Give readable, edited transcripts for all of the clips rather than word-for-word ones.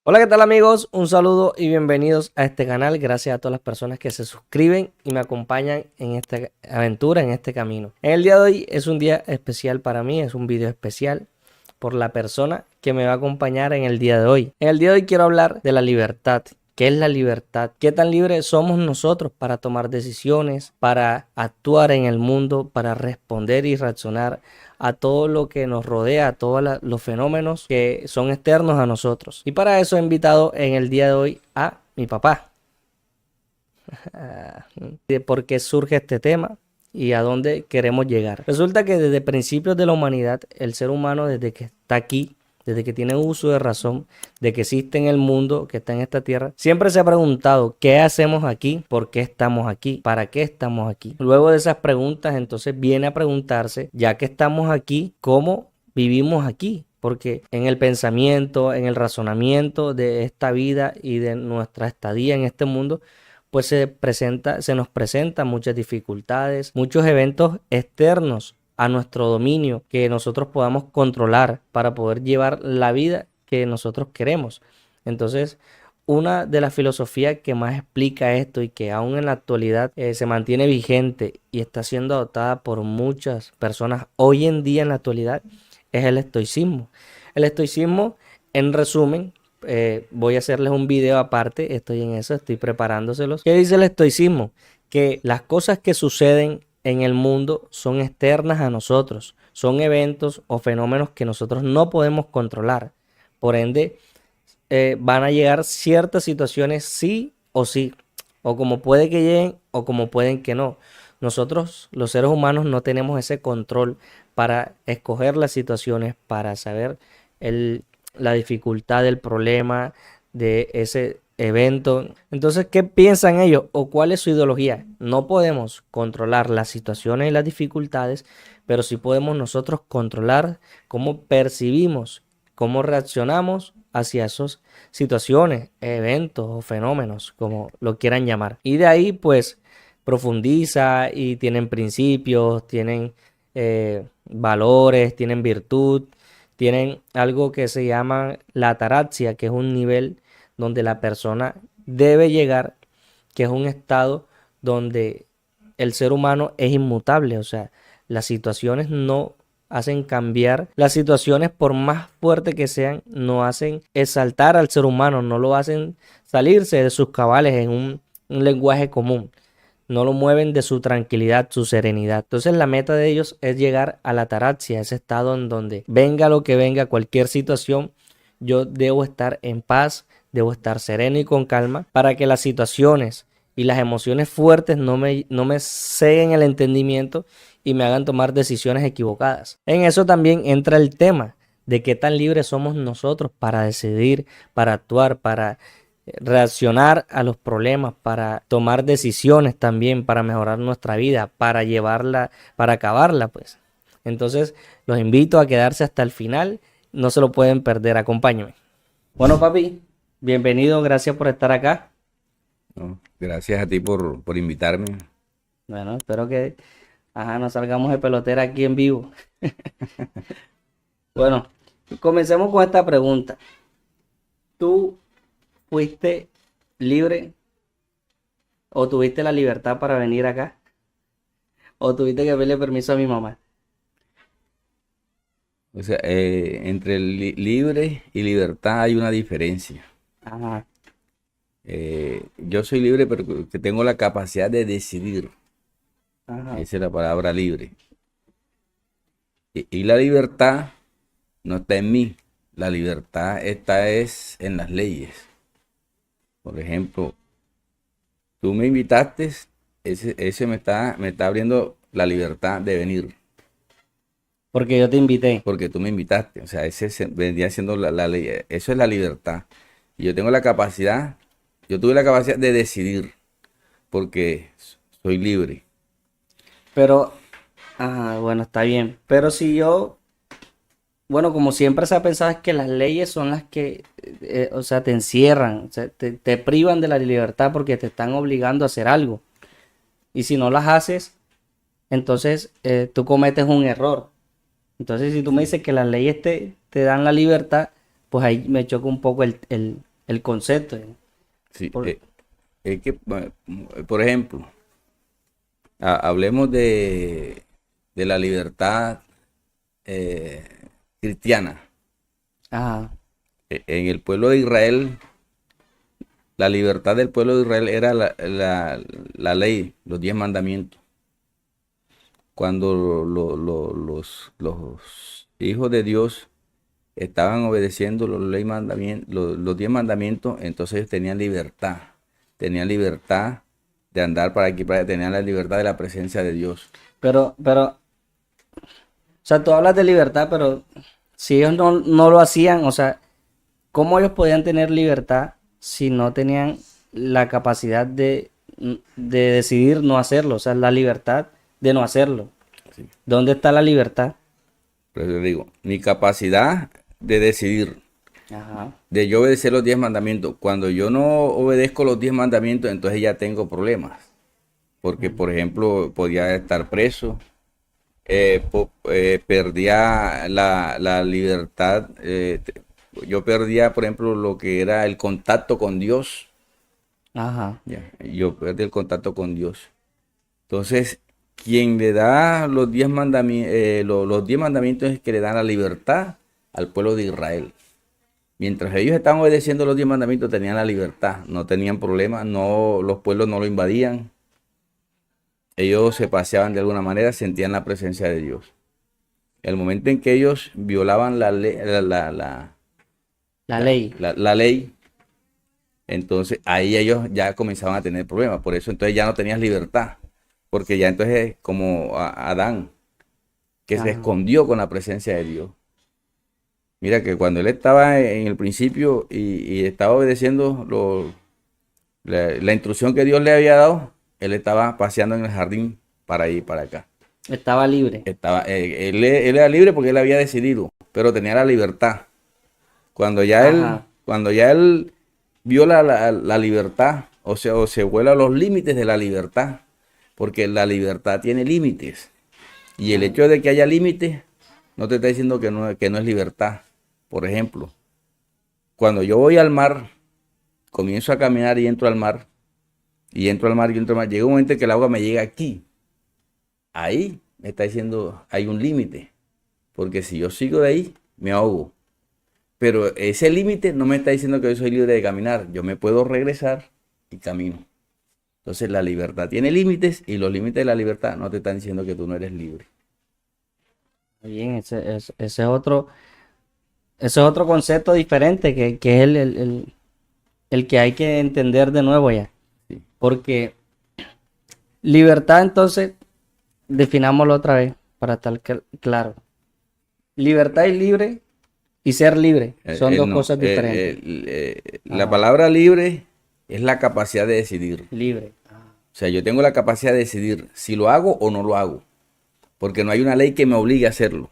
Hola, ¿qué tal amigos? Un saludo y bienvenidos a este canal. Gracias a todas las personas que se suscriben y me acompañan en esta aventura, en este camino. En el día de hoy es un día especial para mí, es un video especial por la persona que me va a acompañar en el día de hoy. En el día de hoy quiero hablar de la libertad. ¿Qué es la libertad? ¿Qué tan libres somos nosotros para tomar decisiones, para actuar en el mundo, para responder y reaccionar a todo lo que nos rodea, a todos los fenómenos que son externos a nosotros? Y para eso he invitado en el día de hoy a mi papá. ¿De por qué surge este tema y a dónde queremos llegar? Resulta que desde principios de la humanidad, el ser humano, desde que está aquí, desde que tiene uso de razón, de que existe en el mundo, que está en esta tierra, siempre se ha preguntado qué hacemos aquí, por qué estamos aquí, para qué estamos aquí. Luego de esas preguntas, entonces viene a preguntarse, ya que estamos aquí, ¿cómo vivimos aquí? Porque en el pensamiento, en el razonamiento de esta vida y de nuestra estadía en este mundo, pues se nos presentan muchas dificultades, muchos eventos externos a nuestro dominio que nosotros podamos controlar para poder llevar la vida que nosotros queremos. Entonces, una de las filosofías que más explica esto y que aún en la actualidad se mantiene vigente y está siendo adoptada por muchas personas hoy en día en la actualidad es el estoicismo. El estoicismo, en resumen, voy a hacerles un video aparte, estoy en eso, estoy preparándoselos. ¿Qué dice el estoicismo? Que las cosas que suceden en el mundo son externas a nosotros, son eventos o fenómenos que nosotros no podemos controlar. Por ende, van a llegar ciertas situaciones sí o sí, o como puede que lleguen o como pueden que no. Nosotros, los seres humanos, no tenemos ese control para escoger las situaciones, para saber la dificultad del problema, de ese evento. Entonces, ¿qué piensan ellos o cuál es su ideología? No podemos controlar las situaciones y las dificultades, pero sí podemos nosotros controlar cómo percibimos, cómo reaccionamos hacia esas situaciones, eventos o fenómenos, como lo quieran llamar. Y de ahí, pues, profundiza y tienen principios, tienen valores, tienen virtud, tienen algo que se llama la ataraxia, que es un nivel donde la persona debe llegar, que es un estado donde el ser humano es inmutable, o sea, las situaciones no hacen cambiar, las situaciones por más fuertes que sean, no hacen exaltar al ser humano, no lo hacen salirse de sus cabales en un lenguaje común, no lo mueven de su tranquilidad, su serenidad. Entonces la meta de ellos es llegar a la ataraxia, ese estado en donde venga lo que venga, cualquier situación, yo debo estar en paz, debo estar sereno y con calma para que las situaciones y las emociones fuertes no me ceguen el entendimiento y me hagan tomar decisiones equivocadas. En eso también entra el tema de qué tan libres somos nosotros para decidir, para actuar, para reaccionar a los problemas, para tomar decisiones también, para mejorar nuestra vida, para llevarla, para acabarla, pues. Entonces, los invito a quedarse hasta el final, no se lo pueden perder, acompáñenme. Bueno, papi, bienvenido, gracias por estar acá. No, gracias a ti por invitarme. Bueno, espero que, nos salgamos de pelotera aquí en vivo. Bueno, comencemos con esta pregunta. ¿Tú fuiste libre o tuviste la libertad para venir acá? ¿O tuviste que pedirle permiso a mi mamá? O sea, entre libre y libertad hay una diferencia. Ajá, Yo soy libre, pero que tengo la capacidad de decidir. ajá. Esa es la palabra libre. Y la libertad no está en mí. La libertad está es en las leyes. Por ejemplo, tú me invitaste, ese me está abriendo la libertad de venir. Porque yo te invité. Porque tú me invitaste. O sea, vendría siendo la ley. Eso es la libertad. Y yo tengo la capacidad, yo tuve la capacidad de decidir, porque soy libre. Pero, bueno, está bien. Pero si yo, bueno, como siempre se ha pensado es que las leyes son las que, o sea, te encierran, o sea, te privan de la libertad porque te están obligando a hacer algo. Y si no las haces, entonces tú cometes un error. Entonces, si tú me dices que las leyes te dan la libertad, pues ahí me choca un poco el concepto. Sí, Por- es que, por ejemplo, hablemos de la libertad eh, cristiana. Ajá, En el pueblo de Israel, la libertad del pueblo de Israel era la ley, los 10 mandamientos. Cuando los hijos de Dios estaban obedeciendo los 10 mandamientos, entonces ellos tenían libertad de andar para aquí, para allá, tenían la libertad de la presencia de Dios. pero, o sea, tú hablas de libertad, pero si ellos no lo hacían, o sea, ¿cómo ellos podían tener libertad si no tenían la capacidad de decidir no hacerlo? O sea, la libertad de no hacerlo. Sí. ¿Dónde está la libertad? Pero yo digo, mi capacidad de decidir, Ajá. de yo obedecer los 10 mandamientos, cuando yo no obedezco los 10 mandamientos, entonces ya tengo problemas. Porque, por ejemplo, podía estar preso, perdía la libertad, yo perdía, por ejemplo, lo que era el contacto con Dios. Ajá. Ya, yo perdí el contacto con Dios. Entonces, quien le da los 10 mandamientos es que le dan la libertad al pueblo de Israel. Mientras ellos estaban obedeciendo los 10 mandamientos, tenían la libertad, no tenían problemas, no, los pueblos no lo invadían. Ellos se paseaban de alguna manera, sentían la presencia de Dios. El momento en que ellos violaban La ley. la ley, entonces ahí ellos ya comenzaban a tener problemas. Por eso entonces ya no tenías libertad. Porque ya entonces como Adán, que se Ajá. escondió con la presencia de Dios. Mira que cuando él estaba en el principio y estaba obedeciendo la instrucción que Dios le había dado, él estaba paseando en el jardín para ir para acá. Estaba libre. Él era libre porque él había decidido, pero tenía la libertad. Ajá. Cuando ya él vio la libertad, o se vuela los límites de la libertad, porque la libertad tiene límites. Y el hecho de que haya límites no te está diciendo que no es libertad. Por ejemplo, cuando yo voy al mar, comienzo a caminar y entro al mar, y entro al mar y entro al mar, llega un momento en que el agua me llega aquí. Ahí me está diciendo, hay un límite, porque si yo sigo de ahí, me ahogo. Pero ese límite no me está diciendo que yo soy libre de caminar. Yo me puedo regresar y camino. Entonces la libertad tiene límites y los límites de la libertad no te están diciendo que tú no eres libre. Bien, ese es otro concepto diferente que es el que hay que entender de nuevo ya. Sí. Porque libertad, entonces, definámoslo otra vez para estar claro. Libertad y libre y ser libre son dos No, cosas diferentes. la Ajá. palabra libre es la capacidad de decidir. Libre. O sea, yo tengo la capacidad de decidir si lo hago o no lo hago. Porque no hay una ley que me obligue a hacerlo.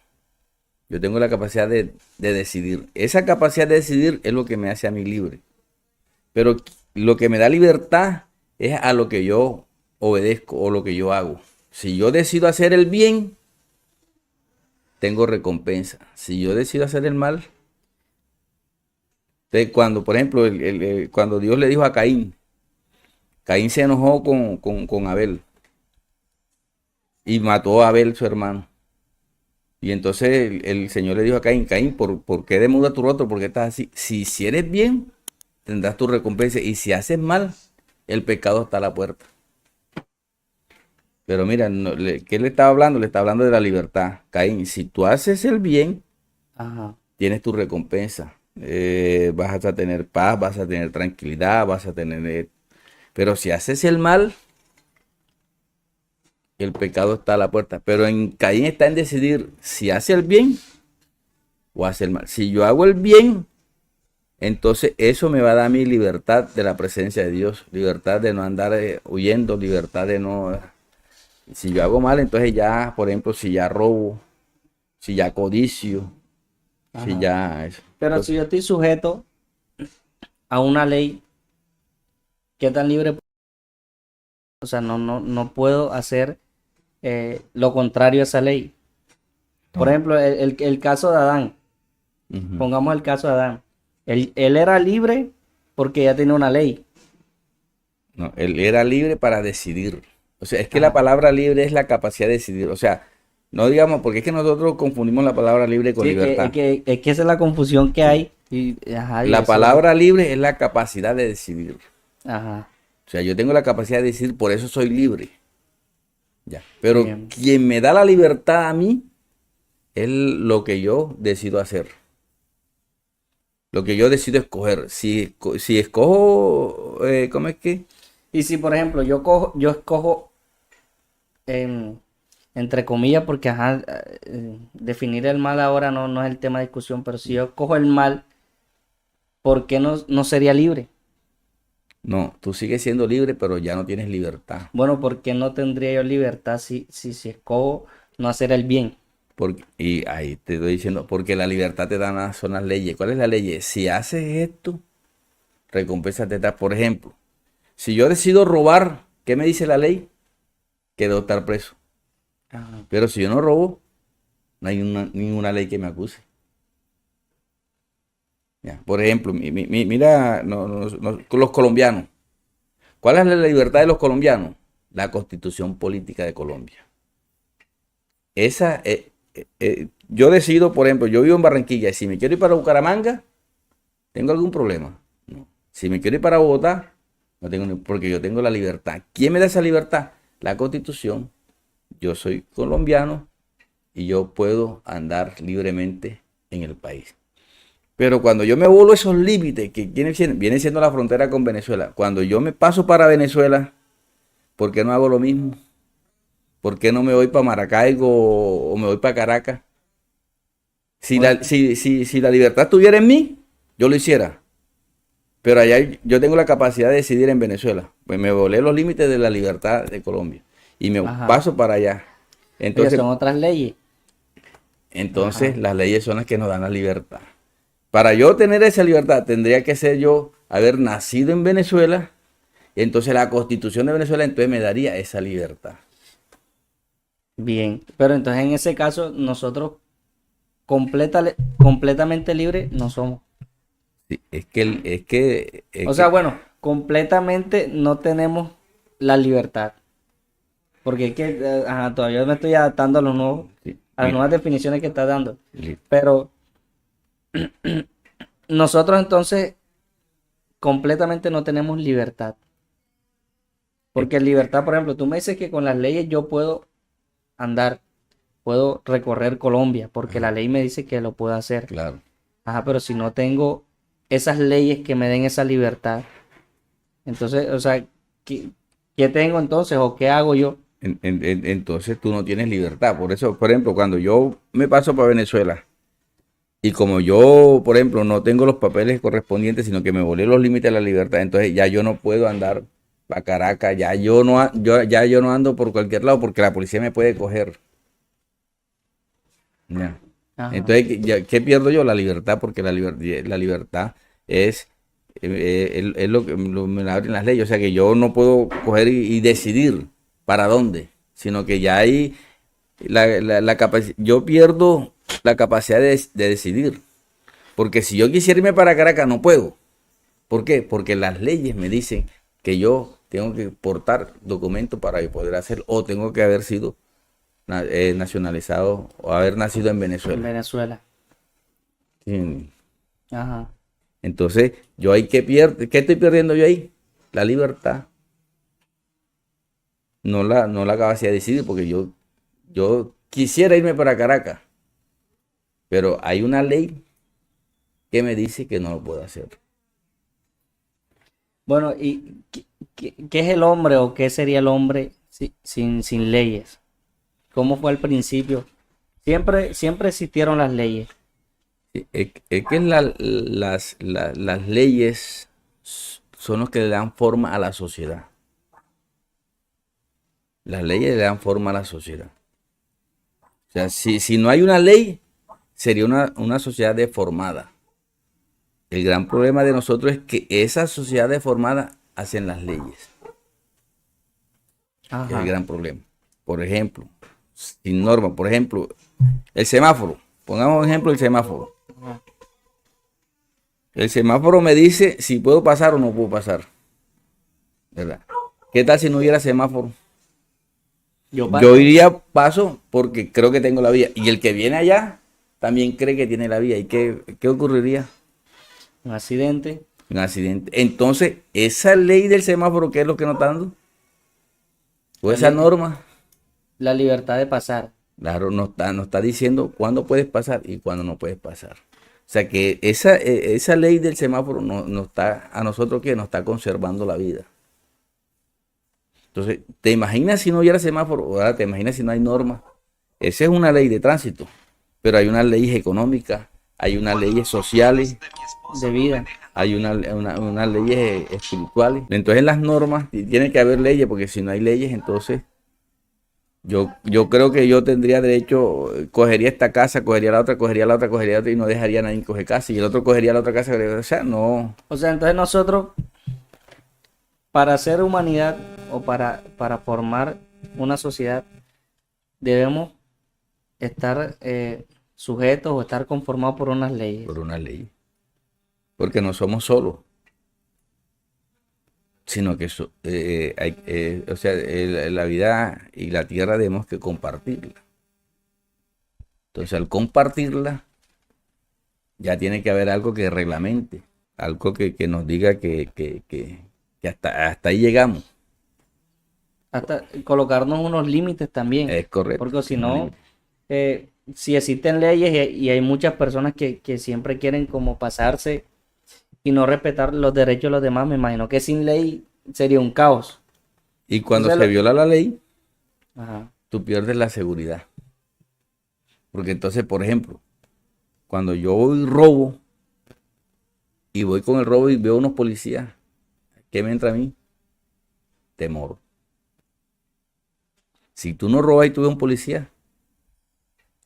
Yo tengo la capacidad de decidir. Esa capacidad de decidir es lo que me hace a mí libre. Pero lo que me da libertad es a lo que yo obedezco o lo que yo hago. Si yo decido hacer el bien, tengo recompensa. Si yo decido hacer el mal, entonces cuando, por ejemplo, cuando Dios le dijo a Caín, Caín se enojó con Abel y mató a Abel, su hermano. Y entonces el Señor le dijo a Caín, Caín, ¿por qué demuda tu rostro? ¿Por qué estás así? Si eres bien, tendrás tu recompensa. Y si haces mal, el pecado está a la puerta. Pero mira, ¿qué le estaba hablando? Le está hablando de la libertad. Caín, si tú haces el bien, Ajá. tienes tu recompensa. Vas a tener paz, vas a tener tranquilidad, vas a tener... Pero si haces el mal, el pecado está a la puerta. Pero en Caín está en decidir si hace el bien o hace el mal. Si yo hago el bien, entonces eso me va a dar mi libertad de la presencia de Dios. Libertad de no andar huyendo, libertad de no... Si yo hago mal, entonces ya, por ejemplo, si ya robo, si ya codicio, si Ajá. ya... Eso. Pero Entonces, si yo estoy sujeto a una ley, ¿qué tan libre? O sea, no puedo hacer lo contrario a esa ley. Por no. ejemplo, el caso de Adán. Ujú. Pongamos el caso de Adán. Él era libre porque ya tiene una ley. No, él era libre para decidir. O sea, es que la Ajá. palabra libre es la capacidad de decidir. O sea, no digamos, porque es que nosotros confundimos la palabra libre con Sí, libertad. es que esa es la confusión que Sí. hay. Ajá, y La eso es lo que... palabra libre es la capacidad de decidir. Ajá, O sea, yo tengo la capacidad de decidir, por eso soy libre. Ya. Pero bien. quien me da la libertad a mí es lo que yo decido hacer. Lo que yo decido escoger. Si escojo, ¿cómo es que? Y si, por ejemplo, yo escojo, em, entre comillas, porque ajá, definir el mal ahora no es el tema de discusión, pero si yo escojo el mal, ¿por qué no sería libre? No, tú sigues siendo libre, pero ya no tienes libertad. Bueno, ¿por qué no tendría yo libertad si escojo no hacer el bien? Y ahí te estoy diciendo, porque la libertad te da son las leyes. ¿Cuál es la ley? Si haces esto, recompensa te da. Por ejemplo, si yo decido robar, ¿qué me dice la ley? Que debo estar preso. Ajá. Pero si yo no robo, no hay ninguna ley que me acuse. Ya. Por ejemplo, mira, con los colombianos. ¿Cuál es la libertad de los colombianos? La Constitución Política de Colombia. Esa, yo decido, por ejemplo, yo vivo en Barranquilla y si me quiero ir para Bucaramanga, ¿tengo algún problema? No. Si me quiero ir para Bogotá, no tengo porque yo tengo la libertad. ¿Quién me da esa libertad? La Constitución. Yo soy colombiano y yo puedo andar libremente en el país. Pero cuando yo me vuelo esos límites, que viene siendo la frontera con Venezuela, cuando yo me paso para Venezuela, ¿por qué no hago lo mismo? ¿Por qué no me voy para Maracaibo o me voy para Caracas? Bueno, Si la libertad estuviera en mí, yo lo hiciera. Pero allá yo tengo la capacidad de decidir en Venezuela. Pues me volé los límites de la libertad de Colombia y me ajá. paso para allá. Oye, Entonces, son otras leyes. entonces Ajá. las leyes son las que nos dan la libertad. Para yo tener esa libertad, tendría que ser yo haber nacido en Venezuela. Y entonces la Constitución de Venezuela entonces me daría esa libertad. Bien. Pero entonces en ese caso, nosotros completamente libres no somos. Sí, es O sea, que, bueno, completamente no tenemos la libertad. Porque es que ajá, todavía me estoy adaptando sí, a las mira, nuevas definiciones que está dando. listo. Pero nosotros entonces completamente no tenemos libertad. Es Porque libertad, por ejemplo, tú me dices que con las leyes yo puedo andar, puedo recorrer Colombia, porque la ajá, ley me dice que lo puedo hacer. claro. Ajá, pero si no tengo esas leyes que me den esa libertad, entonces, o sea, ¿qué, qué tengo entonces o qué hago yo? Entonces tú no tienes libertad. Por eso, por ejemplo, cuando yo me paso para Venezuela y como yo, por ejemplo, no tengo los papeles correspondientes, sino que me volé los límites de la libertad, entonces ya yo no puedo andar para Caracas, ya yo no ando por cualquier lado porque la policía me puede coger. Ya. Ajá. Entonces, ¿qué pierdo yo? La libertad, porque la libertad es, es lo que me la abren las leyes. O sea que yo no puedo coger y decidir para dónde, sino que ya hay yo pierdo la capacidad de decidir. Porque si yo quisiera irme para Caracas, no puedo. ¿Por qué? Porque las leyes me dicen que yo tengo que portar documentos para yo poder hacer, o tengo que haber sido nacionalizado o haber nacido en En Venezuela. Venezuela. Sí. Ajá. Entonces, yo ahí que pierdo, ¿qué estoy perdiendo yo ahí? La libertad, no la capacidad de decidir, porque yo quisiera irme para Caracas, pero hay una ley que me dice que no lo puedo hacer. Bueno, ¿y qué es el hombre o qué sería el hombre sin leyes? ¿Cómo fue al principio? Siempre existieron las leyes. Sí, es que las leyes son los que le dan forma a la sociedad. Las leyes le dan forma a la sociedad. O sea, si no hay una ley, sería una sociedad deformada. El gran problema de nosotros es que esa sociedad deformada hacen las leyes. Es el Ajá. gran problema. Por ejemplo, sin norma, por ejemplo, el semáforo. Pongamos un ejemplo el semáforo. Ajá. El semáforo me dice si puedo pasar o no puedo pasar, ¿verdad? ¿Qué tal si no hubiera semáforo? Yo Yo paso. iría paso porque creo que tengo la vía. Y el que viene allá también cree que tiene la vía. ¿Y qué ocurriría? Un accidente. Un accidente. Entonces, esa ley del semáforo, ¿qué es lo que nos está dando? O La, esa li- norma, la libertad de pasar. claro, nos está diciendo cuándo puedes pasar y cuándo no puedes pasar. O sea que esa ley del semáforo nos está, a nosotros que nos está conservando la vida. Entonces, ¿te imaginas si no hubiera semáforo? Ahora, ¿te imaginas si no hay normas? Esa es una ley de tránsito, pero hay unas leyes económicas, hay unas leyes sociales, De vida. hay unas leyes espirituales. Entonces las normas, y tiene que haber leyes, porque si no hay leyes, entonces yo creo que yo tendría derecho, cogería esta casa, cogería la otra, cogería la otra, cogería la otra y no dejaría a nadie coger casa. Y el otro cogería la otra casa, o sea, no. O sea, entonces nosotros, para ser humanidad o para formar una sociedad, debemos estar sujetos o estar conformados por unas leyes. Por una ley. Porque no somos solos, sino que o sea, la vida y la tierra debemos que compartirla. Entonces, al compartirla, ya tiene que haber algo que reglamente, algo que nos diga que hasta ahí llegamos. Hasta colocarnos unos límites también. Es correcto. Porque si no, si existen leyes y hay muchas personas que siempre quieren como pasarse y no respetar los derechos de los demás, me imagino que sin ley sería un caos. Y cuando Entonces, se viola la ley, ajá. tú pierdes la seguridad. Porque entonces, por ejemplo, cuando yo voy robo y voy con el robo y veo unos policías, ¿qué me entra a mí? Temor. Si tú no robas y tú ves un policía,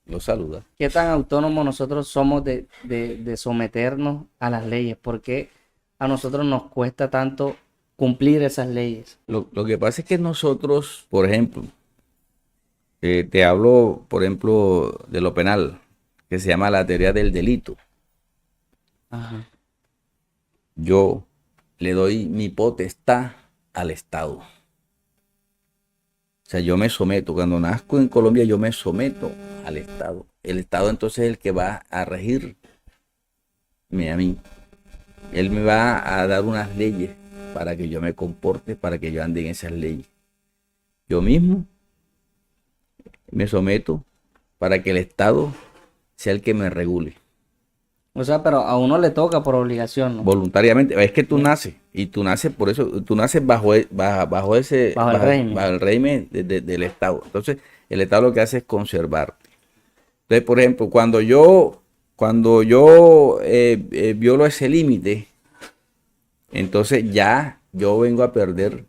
lo saludas. ¿Qué tan autónomos nosotros somos de someternos a las leyes? ¿Por qué a nosotros nos cuesta tanto cumplir esas leyes? Lo que pasa es que nosotros, por ejemplo, te hablo, por ejemplo, de lo penal, que se llama la teoría del delito. Ajá. Yo le doy mi potestad al Estado. O sea, yo me someto. Cuando nazco en Colombia, yo me someto al Estado. El Estado entonces es el que va a regirme a mí. Él me va a dar unas leyes para que yo me comporte, para que yo ande en esas leyes. Yo mismo me someto para que el Estado sea el que me regule. O sea, pero a uno le toca por obligación, ¿no? Voluntariamente. Es que tú naces, y tú naces por eso, tú naces bajo Bajo el régimen. bajo el régimen del Estado. Entonces, el Estado lo que hace es conservarte. Entonces, por ejemplo, cuando yo violo ese límite, entonces ya yo vengo a perder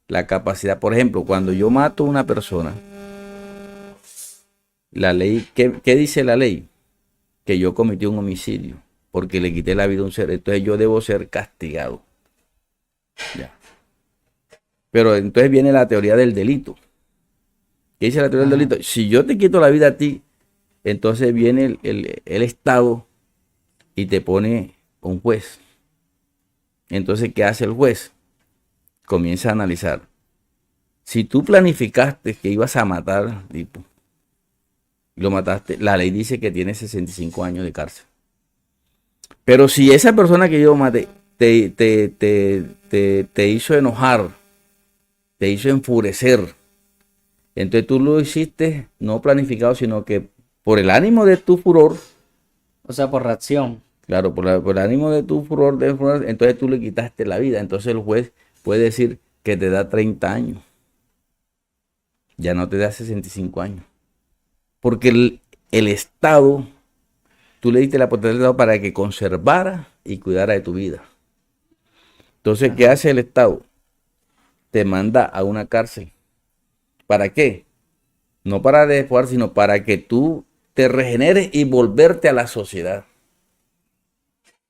la capacidad. Por ejemplo, cuando yo mato a una persona, la ley, ¿qué dice la ley? Que yo cometí un homicidio porque le quité la vida a un ser. Entonces yo debo ser castigado. Ya. Pero entonces viene la teoría del delito. ¿Qué dice la teoría del Ajá. delito? Si yo te quito la vida a ti, entonces viene el Estado y te pone un juez. Entonces, ¿qué hace el juez? Comienza a analizar. Si tú planificaste que ibas a matar, tipo, y lo mataste, la ley dice que tienes 65 años de cárcel. Pero si esa persona que yo maté te hizo enojar, te hizo enfurecer, entonces tú lo hiciste no planificado, sino que por el ánimo de tu furor, O sea, por reacción. claro, por el ánimo de tu furor, entonces tú le quitaste la vida. Entonces el juez puede decir que te da 30 años, ya no te da 65 años. Porque el Estado, tú le diste la potestad al Estado para que conservara y cuidara de tu vida. Entonces, ¿qué Ajá. hace el Estado? Te manda a una cárcel. ¿Para qué? No para después, sino para que tú te regeneres y volverte a la sociedad.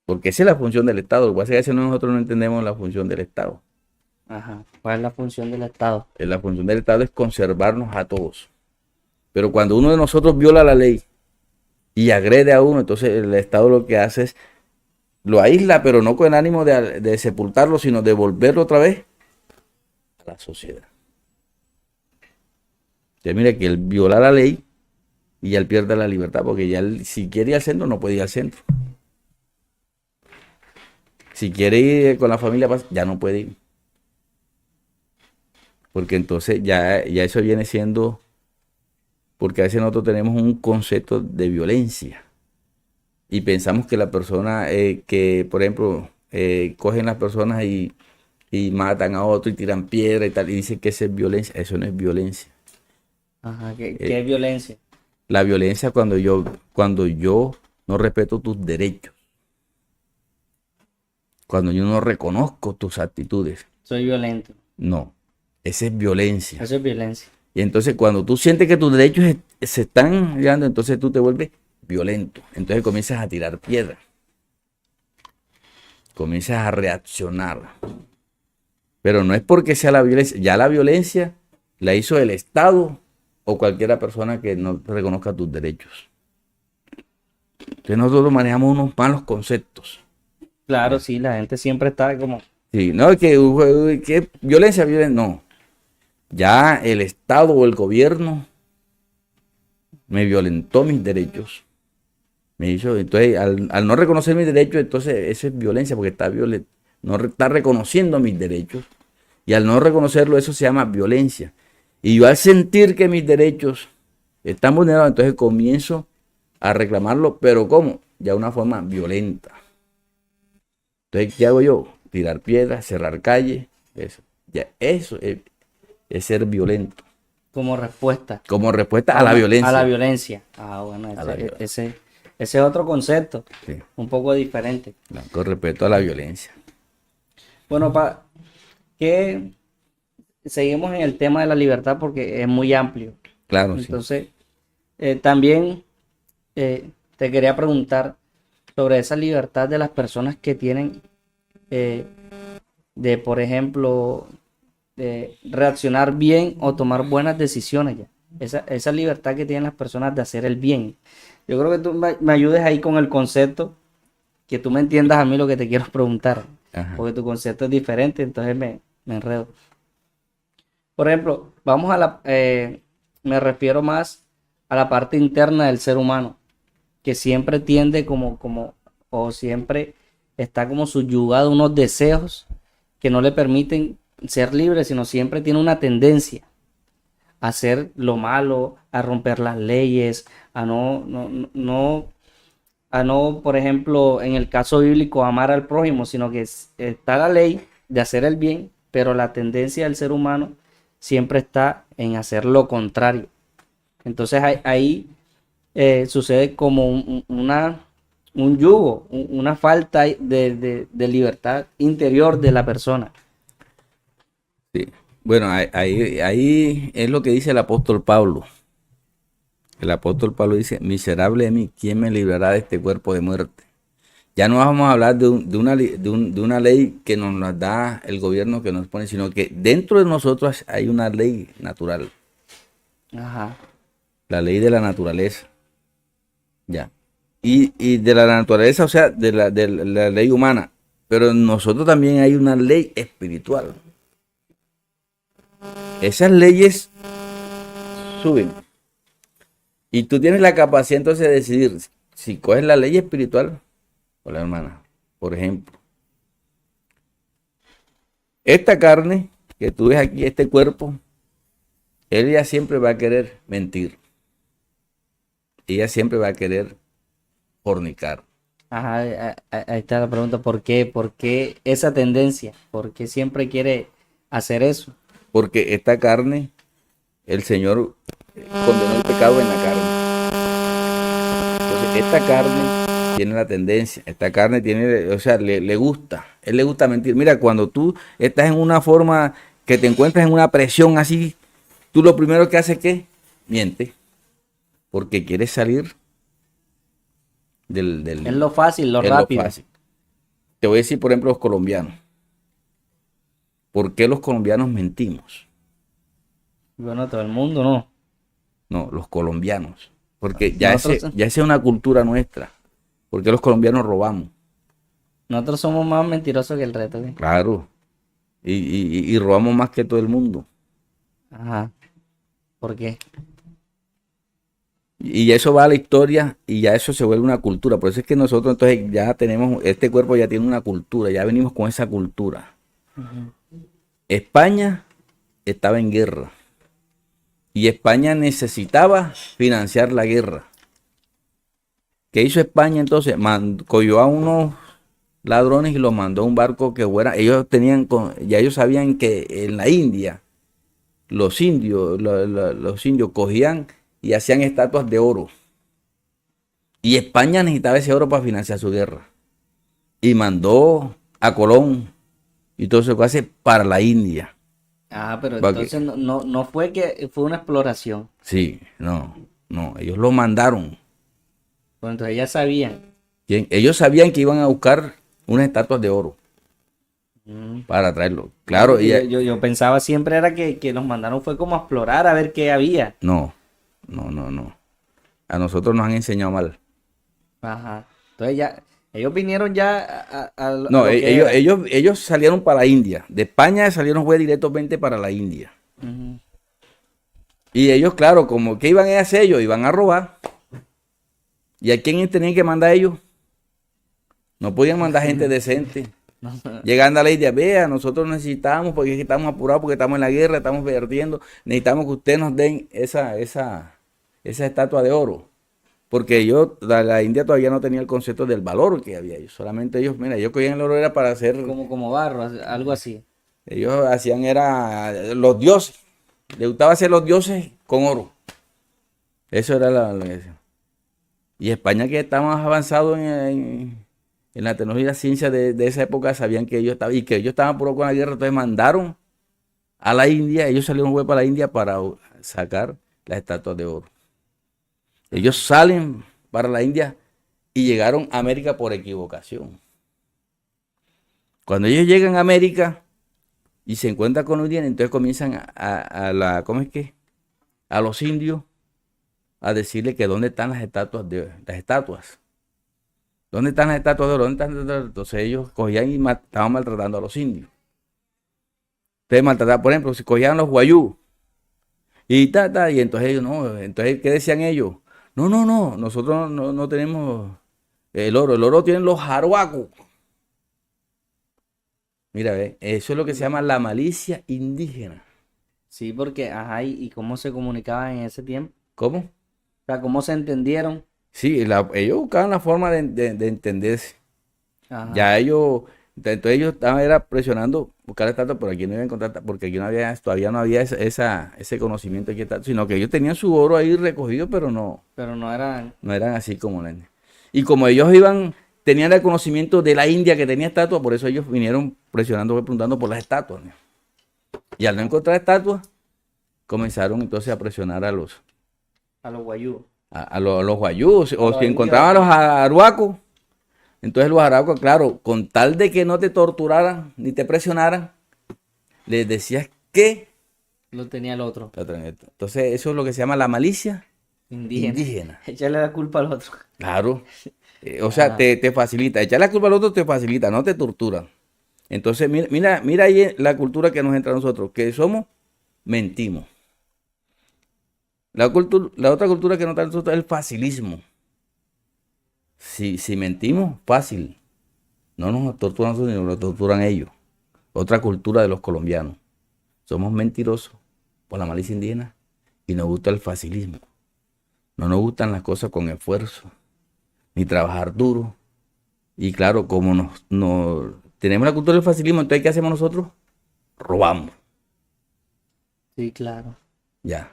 Porque esa es la función del Estado. Lo que pasa es que a veces nosotros no entendemos la función del Estado. Ajá. ¿Cuál es la función del Estado? La función del Estado es conservarnos a todos. Pero cuando uno de nosotros viola la ley y agrede a uno, entonces el Estado lo que hace es lo aísla, pero no con el ánimo de sepultarlo, sino de volverlo otra vez a la sociedad. Entonces, mira que él viola la ley y ya él pierde la libertad, porque ya él, si quiere ir al centro, no puede ir al centro. Si quiere ir con la familia, ya no puede ir. Porque entonces ya eso viene siendo, porque a veces nosotros tenemos un concepto de violencia y pensamos que la persona que, por ejemplo, cogen las personas y matan a otro y tiran piedra y tal, y dicen que eso es violencia. Eso no es violencia. Ajá, ¿qué Eh, es violencia? la violencia es cuando yo no respeto tus derechos, cuando yo no reconozco tus actitudes. Soy violento. No, esa es violencia. Eso es violencia. Y entonces cuando tú sientes que tus derechos se están llegando, entonces tú te vuelves violento. Entonces comienzas a tirar piedras. Comienzas a reaccionar. Pero no es porque sea la violencia. Ya la violencia la hizo el Estado o cualquiera persona que no reconozca tus derechos. Entonces nosotros manejamos unos malos conceptos. Claro, sí, la gente siempre está como, Sí, no es que violencia, no. Ya el Estado o el gobierno me violentó mis derechos. Me hizo, entonces, al no reconocer mis derechos, entonces eso es violencia porque no está reconociendo mis derechos. Y al no reconocerlo, eso se llama violencia. Y yo al sentir que mis derechos están vulnerados, entonces comienzo a reclamarlo, pero ¿cómo? Ya de una forma violenta. Entonces, ¿qué hago yo? Tirar piedras, cerrar calles. Eso, ya, eso es ser violento. como respuesta Como respuesta a la violencia. a la violencia. Ah, bueno, A la violencia. ese es otro concepto, Sí, un poco diferente. no, con respecto a la violencia. Bueno, que seguimos en el tema de la libertad porque es muy amplio. Claro, sí. Entonces, también te quería preguntar sobre esa libertad de las personas que tienen eh, de, por ejemplo, de reaccionar bien o tomar buenas decisiones ya. Esa libertad que tienen las personas de hacer el bien. Yo creo que tú me ayudes ahí con el concepto, que tú me entiendas a mí lo que te quiero preguntar, Ajá. porque tu concepto es diferente, entonces me enredo. Por ejemplo, me refiero más a la parte interna del ser humano, que siempre tiende o siempre está como subyugado a unos deseos que no le permiten ser libre, sino siempre tiene una tendencia a hacer lo malo, a romper las leyes, a no, por ejemplo, en el caso bíblico, amar al prójimo, sino que está la ley de hacer el bien, pero la tendencia del ser humano siempre está en hacer lo contrario. Entonces ahí sucede como un yugo, una falta de libertad interior de la persona. Sí. Bueno, ahí es lo que dice el apóstol Pablo. El apóstol Pablo dice, miserable de mí, ¿quién me librará de este cuerpo de muerte? Ya no vamos a hablar de una ley que nos la da el gobierno que nos pone, sino que dentro de nosotros hay una ley natural, Ajá. la ley de la naturaleza. Ya. Y de la naturaleza, o sea, de la ley humana. Pero en nosotros también hay una ley espiritual. Esas leyes suben. Y tú tienes la capacidad entonces de decidir si coges la ley espiritual o la hermana. Por ejemplo, esta carne que tú ves aquí, este cuerpo, ella siempre va a querer mentir. Ella siempre va a querer fornicar. Ajá, ahí está la pregunta, ¿por qué? ¿Por qué esa tendencia? ¿Por qué siempre quiere hacer eso? Porque esta carne, el Señor condenó el pecado en la carne. Entonces, esta carne tiene la tendencia, esta carne tiene, o sea, le gusta, él le gusta mentir. Mira, cuando tú estás en una forma que te encuentras en una presión así, tú lo primero que haces es que miente, porque quieres salir Es lo fácil, lo es lo rápido. fácil. Te voy a decir, por ejemplo, los colombianos. ¿Por qué los colombianos mentimos? Bueno, todo el mundo no. No, los colombianos. Porque ya Nosotros, esa es una cultura nuestra. ¿Por qué los colombianos robamos? Nosotros somos más mentirosos que el resto, ¿sí? Claro. Y robamos más que todo el mundo. Ajá. ¿Por qué? Y eso va a la historia y ya eso se vuelve una cultura. Por eso es que nosotros entonces ya tenemos, este cuerpo ya tiene una cultura, ya venimos con esa cultura. Ujú. España estaba en guerra y España necesitaba financiar la guerra. ¿Qué hizo España entonces? Cogió a unos ladrones y los mandó a un barco que fuera. Ellos tenían, ya ellos sabían que en la India los indios cogían y hacían estatuas de oro. Y España necesitaba ese oro para financiar su guerra. Y mandó a Colón y todo eso que hace para la India. Ah, pero Para que- entonces no fue que fue una exploración. sí, no, ellos lo mandaron. Bueno, entonces ya sabían. ¿Quién? Ellos sabían que iban a buscar unas estatuas de oro Mm. para traerlo. No, Claro, porque yo pensaba siempre era que nos mandaron fue como a explorar a ver qué había. no. A nosotros nos han enseñado mal. Ajá. Entonces ya, ellos vinieron ya a No, lo que era. ellos salieron para la India. De España salieron fue directamente para la India. Ujú. Y ellos, claro, como que iban a hacer ellos, iban a robar. ¿Y a quién tenían que mandar ellos? No podían mandar gente decente. No, Llegando a la India, vea, nosotros necesitamos, porque aquí estamos apurados, porque estamos en la guerra, estamos perdiendo, necesitamos que ustedes nos den esa estatua de oro. Porque la India todavía no tenía el concepto del valor que había ellos. Solamente ellos, mira, ellos cogían el oro era para hacer, como barro, algo así. ellos hacían era los dioses. Les gustaba hacer los dioses con oro. Eso era lo que decían. Y España, que está más avanzado en la tecnología y la ciencia de esa época, sabían que ellos estaban, y que ellos estaban puros con la guerra, entonces mandaron a la India, ellos salieron para la India para sacar las estatuas de oro. Ellos salen para la India y llegaron a América por equivocación. Cuando ellos llegan a América y se encuentran con los indígenas, entonces comienzan ¿cómo es que? A los indios a decirle que dónde están las estatuas. ¿Dónde están las estatuas de oro? ¿Dónde están las estatuas de oro? Entonces ellos cogían y estaban maltratando a los indios. Entonces maltrataban, por ejemplo, si cogían los guayú y entonces ellos no, entonces ¿qué decían ellos? No, nosotros no tenemos el oro tienen los aruacos. Mira, ve, eso es lo que se llama la malicia indígena. Sí, porque, ajá, y cómo se comunicaban en ese tiempo. ¿Cómo? O sea, cómo se entendieron. Sí, ellos buscaban la forma de entenderse. Ajá. Ya entonces ellos estaban era presionando buscar estatua, pero aquí no iban a encontrar, porque aquí no había, todavía no había ese conocimiento aquí, sino que ellos tenían su oro ahí recogido, pero Pero no eran. no eran así como la. Y como ellos tenían el conocimiento de la India que tenía estatuas, por eso ellos vinieron presionando, preguntando por las estatuas, ¿no? Y al no encontrar estatuas, comenzaron entonces a presionar A los guayú. a los guayús, o los si indios. encontraban a los aruacos. Entonces los aruacos, claro, con tal de que no te torturaran ni te presionaran, les decías que. Lo tenía el otro. Entonces eso es lo que se llama la malicia Indígena. indígena. Echarle la culpa al otro. Claro. O sea, Ajá. te facilita. Echar la culpa al otro te facilita, no te tortura. Entonces, mira ahí la cultura que nos entra a nosotros, que mentimos. La otra cultura que nos entra a nosotros es el facilismo. Si mentimos, fácil. No nos torturan nosotros, sino nos torturan ellos. Otra cultura de los colombianos. Somos mentirosos por la malicia indígena y nos gusta el facilismo. No nos gustan las cosas con esfuerzo, ni trabajar duro. Y claro, como tenemos la cultura del facilismo, entonces ¿qué hacemos nosotros? Robamos. Sí, claro. Ya.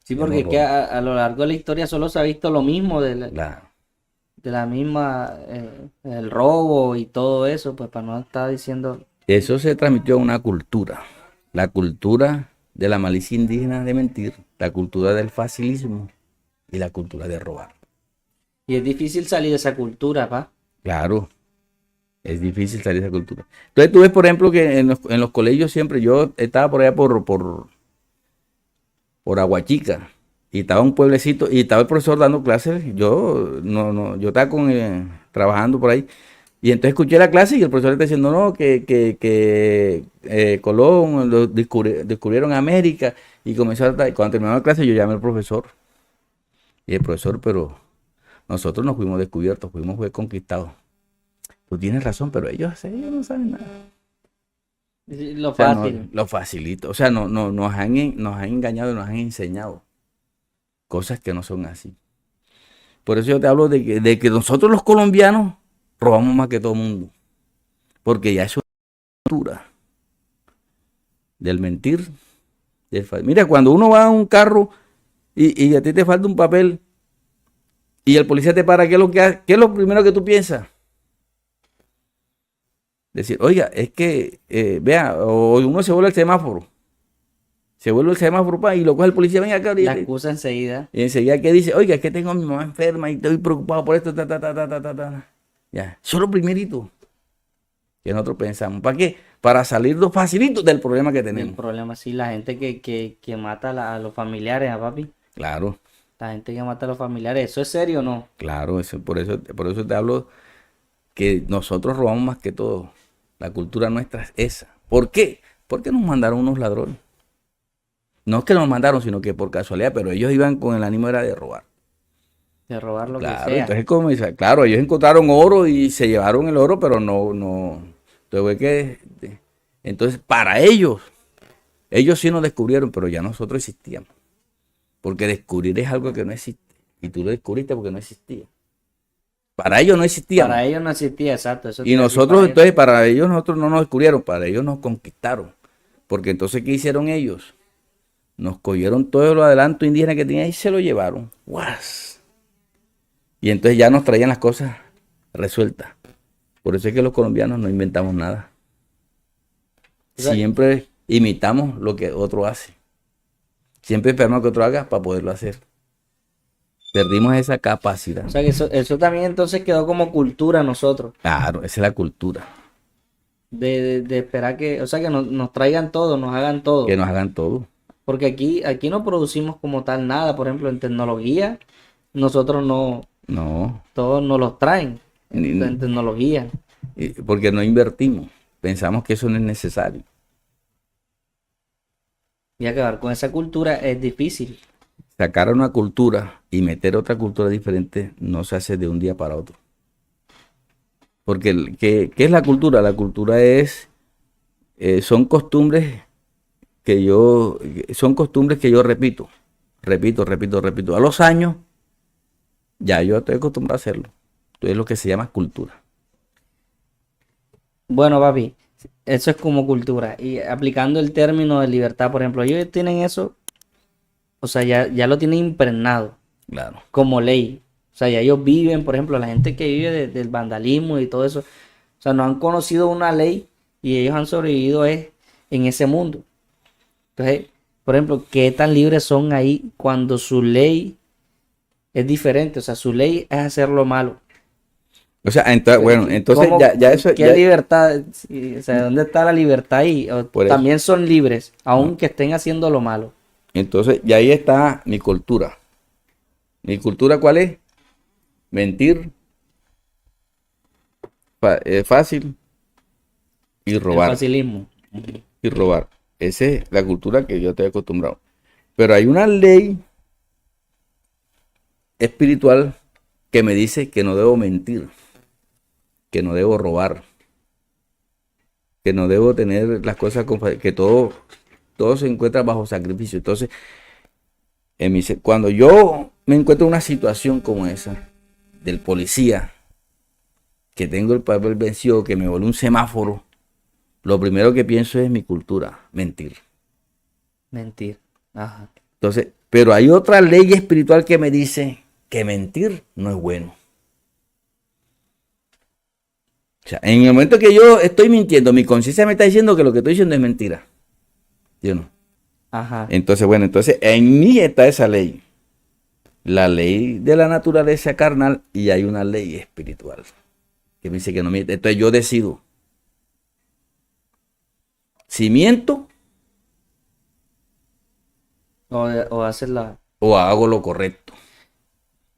Sí, Ya porque no es que robamos. a lo largo de la historia solo se ha visto lo mismo Claro. de la misma, el robo y todo eso, pues para no estar diciendo. Eso se transmitió a una cultura. La cultura de la malicia indígena de mentir, la cultura del facilismo y la cultura de robar. Y es difícil salir de esa cultura, pa. Claro, es difícil salir de esa cultura. Entonces tú ves, por ejemplo, que en los colegios siempre, yo estaba por allá por Aguachica, y estaba un pueblecito, y estaba el profesor dando clases, yo estaba trabajando por ahí, Y entonces escuché la clase y el profesor está diciendo, no, que Colón descubrieron América y comenzó y cuando terminó la clase yo llamé al profesor. Y el profesor, pero nosotros no fuimos descubiertos, fue conquistados. Tú tienes razón, pero ellos no saben nada. Lo O sea, no, fácil. lo facilito. O sea, nos han engañado y nos han enseñado cosas que no son así. Por eso yo te hablo de que nosotros los colombianos robamos más que todo el mundo. Porque ya eso es cultura del mentir. Mira, cuando uno va a un carro y a ti te falta un papel y el policía te para, ¿qué es lo que hace? ¿Qué es lo primero que tú piensas? Decir, oiga, es que, vea, o uno se vuelve el semáforo. Se vuelve el semáforo y lo coge el policía, venga acá. La excusa enseguida. Y enseguida que dice, oiga, es que tengo a mi mamá enferma y estoy preocupado por esto, ta, ta, ta, ta, ta, ta, ta. Ya, eso es lo primerito que nosotros pensamos. ¿Para qué? Para salir los facilitos del problema que El tenemos. problema, sí, la gente que mata a los familiares, a papi. Claro, La gente que mata a los familiares, ¿eso es serio o no? claro, por eso te hablo que nosotros robamos más que todo. La cultura nuestra es esa. ¿Por qué? Porque nos mandaron unos ladrones. No es que nos mandaron, sino que por casualidad, pero ellos iban con el ánimo era de robar. De robar lo que Claro, sea. entonces como dice, claro, ellos encontraron oro y se llevaron el oro, pero no. Entonces, entonces para ellos sí nos descubrieron, pero ya nosotros existíamos. Porque descubrir es algo que no existe. Y tú lo descubriste porque no existía. Para ellos no existíamos. Para ellos no existía, exacto. Eso te Y iba a decir, nosotros, para ellos. entonces, para ellos nosotros no nos descubrieron, para ellos nos conquistaron. Porque entonces, ¿qué hicieron ellos? Nos cogieron todo lo adelanto indígena que tenían y se lo llevaron. ¡Guas! Y entonces ya nos traían las cosas resueltas. Por eso es que los colombianos no inventamos nada. O sea, Siempre imitamos lo que otro hace. Siempre esperamos que otro haga para poderlo hacer. Perdimos esa capacidad. que eso también entonces quedó como cultura a nosotros. Claro, esa es la cultura. De esperar que, o sea, que nos traigan todo, nos hagan todo. Que nos hagan todo. Porque aquí no producimos como tal nada. Por ejemplo, en tecnología, nosotros no, No. todos nos los traen. En Ni- tecnología. Porque no invertimos. Pensamos que eso no es necesario. Y acabar con esa cultura es difícil. Sacar una cultura y meter otra cultura diferente no se hace de un día para otro. Porque, ¿qué es la cultura? La cultura son costumbres son costumbres que yo repito. A los años, ya yo estoy acostumbrado a hacerlo. Entonces es lo que se llama cultura. Bueno, papi, eso es como cultura. Y aplicando el término de libertad, por ejemplo, ellos tienen eso, o sea, ya lo tienen impregnado Claro. como ley. O sea, ya ellos viven, por ejemplo, la gente que vive del vandalismo y todo eso, o sea, no han conocido una ley y ellos han sobrevivido en ese mundo. Entonces, por ejemplo, ¿qué tan libres son ahí cuando su ley es diferente? O sea, su ley es hacer lo malo. O sea, bueno, entonces ¿Cómo- ya eso, ¿Qué libertad? Sí, o sea, ¿dónde está la libertad ahí? O por eso. también son libres, aunque estén haciendo lo malo. Entonces, ya ahí está mi cultura. ¿Mi cultura cuál es? Mentir, fácil y El robar. facilismo. Y robar. Esa es la cultura que yo estoy acostumbrado. Pero hay una ley espiritual que me dice que no debo mentir, que no debo robar, que no debo tener las cosas que todo se encuentra bajo sacrificio. Entonces, cuando yo me encuentro en una situación como esa, del policía, que tengo el papel vencido, que me vuelve un semáforo, lo primero que pienso es mi cultura, mentir. Mentir. Ajá. Entonces, pero hay otra ley espiritual que me dice que mentir no es bueno. O sea, en el momento que yo estoy mintiendo, mi conciencia me está diciendo que lo que estoy diciendo es mentira. ¿Sí o no? Ajá. Entonces, bueno, entonces en mí está esa ley. La ley de la naturaleza carnal y hay una ley espiritual que me dice que no miente. Entonces yo decido si miento O hacer la... o hago lo correcto.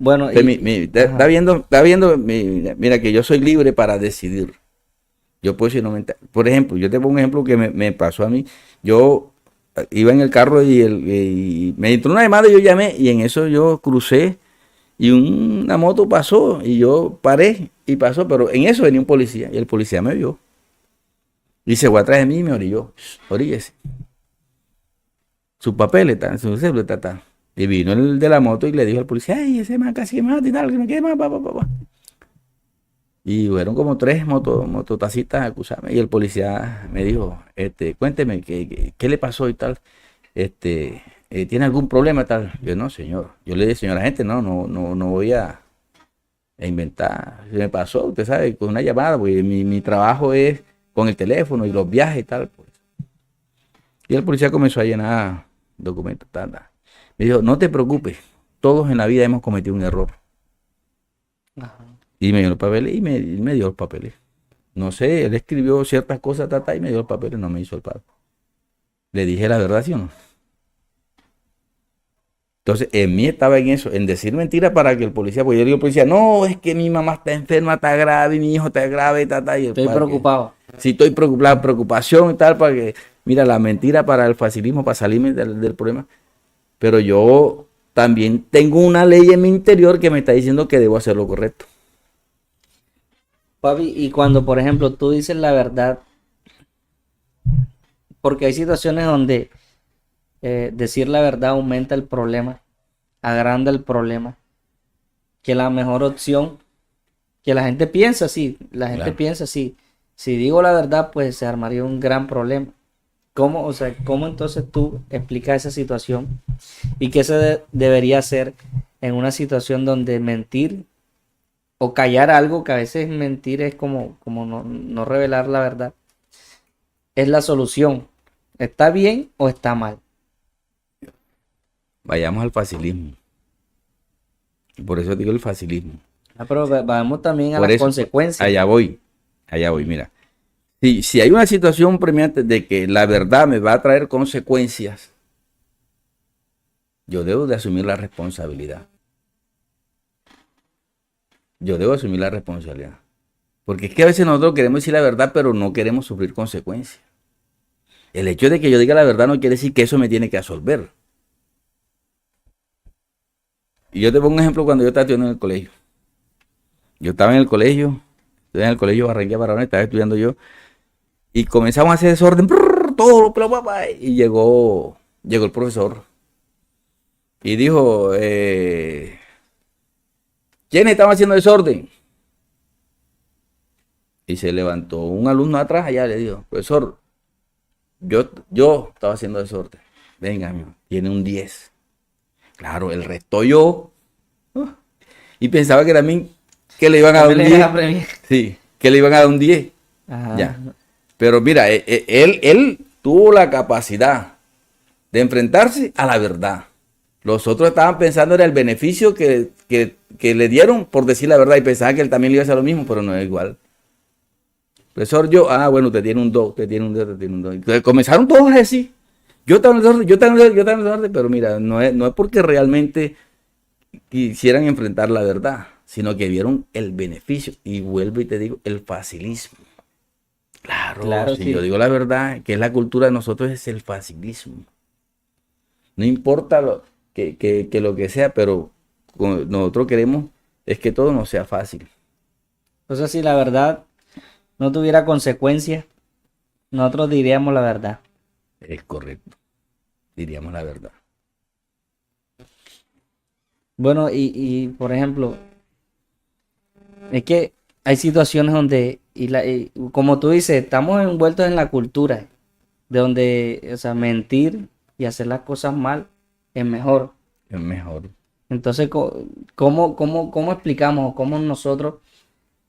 Bueno, Está ajá. viendo, mira que yo soy libre para decidir. Yo puedo decir, no, por ejemplo, yo te pongo un ejemplo que me pasó a mí. Yo iba en el carro y me entró una llamada y yo llamé y en eso yo crucé y una moto pasó y yo paré y pasó, pero en eso venía un policía y el policía me vio y se fue atrás de mí y me orilló. Oríllese. Sus papeles, su cédula, Y vino el de la moto y le dijo al policía, ay, ese man casi me mata y tal, que me quema, pa. Y fueron como tres mototaxistas a acusarme. Y el policía me dijo, cuénteme, ¿qué le pasó y tal? ¿Tiene algún problema y tal? Yo, no, señor. Yo le dije, señora gente, no voy a inventar. Se me pasó, usted sabe, con una llamada, porque mi trabajo es con el teléfono y los viajes y tal. Pues. Y el policía comenzó a llenar documentos, tal. Me dijo, no te preocupes, todos en la vida hemos cometido un error. Ajá. Y me dio los papeles y me dio los papeles. No sé, él escribió ciertas cosas, y me dio los papeles, no me hizo el pago. Le dije la verdad, ¿sí o no? Entonces, en mí estaba en eso, en decir mentiras para que el policía, pues yo le digo al policía, no, es que mi mamá está enferma, está grave, mi hijo está grave, y el Estoy para que, preocupado. si estoy preocupado, la preocupación y tal, para que, mira, la mentira para el facilismo, para salirme del problema. Pero yo también tengo una ley en mi interior que me está diciendo que debo hacer lo correcto. Papi, y cuando, por ejemplo, tú dices la verdad, porque hay situaciones donde decir la verdad aumenta el problema, agranda el problema, que la mejor opción, que la gente piensa así, la gente Claro. piensa así, si digo la verdad, pues se armaría un gran problema. ¿Cómo, o sea, cómo entonces tú explicas esa situación y qué debería hacer en una situación donde mentir o callar algo, que a veces mentir es como no revelar la verdad, es la solución? ¿Está bien o está mal? Vayamos al facilismo. Y por eso digo el facilismo. Ah, pero vamos también a Por las eso, consecuencias. allá voy, mira. Si hay una situación premiante de que la verdad me va a traer consecuencias, yo debo de asumir la responsabilidad. Yo debo asumir la responsabilidad. Porque es que a veces nosotros queremos decir la verdad, pero no queremos sufrir consecuencias. El hecho de que yo diga la verdad no quiere decir que eso me tiene que absolver. Y yo te pongo un ejemplo cuando yo estaba estudiando en el colegio. Yo estaba en el colegio, estudié en el colegio Barranquilla Barahona, estaba estudiando yo, y comenzamos a hacer desorden, todo lo papá, y llegó el profesor y dijo, ¿quiénes estaban haciendo desorden? Y se levantó un alumno atrás allá y le dijo, profesor, yo estaba haciendo desorden. Venga, amigo, tiene un 10. Claro, el resto yo. Y pensaba que también que le iban a dar También un le deja 10. premiar. Sí, que le iban a dar un 10. Ajá. Ya. Pero mira, él tuvo la capacidad de enfrentarse a la verdad. Los otros estaban pensando en el beneficio que le dieron por decir la verdad y pensaban que él también le iba a hacer lo mismo, pero no es igual. Profesor, bueno, usted tiene un 2, usted tiene un 2, usted tiene un 2. Entonces comenzaron todos a decir, yo estaba en el desorden, yo estaba en el desorden, yo estaba en el desorden, pero mira, no es porque realmente quisieran enfrentar la verdad, sino que vieron el beneficio. Y vuelvo y te digo, el facilismo. Claro, Claro, si yo sí. digo la verdad, que es la cultura de nosotros, es el facilismo. No importa que lo que sea, pero nosotros queremos es que todo no sea fácil. Entonces, si la verdad no tuviera consecuencias, nosotros diríamos la verdad. Es correcto, diríamos la verdad. Bueno, por ejemplo, es que hay situaciones donde, y como tú dices, estamos envueltos en la cultura, de donde, o sea, mentir y hacer las cosas mal es mejor. Es mejor. Entonces, ¿cómo explicamos o cómo nosotros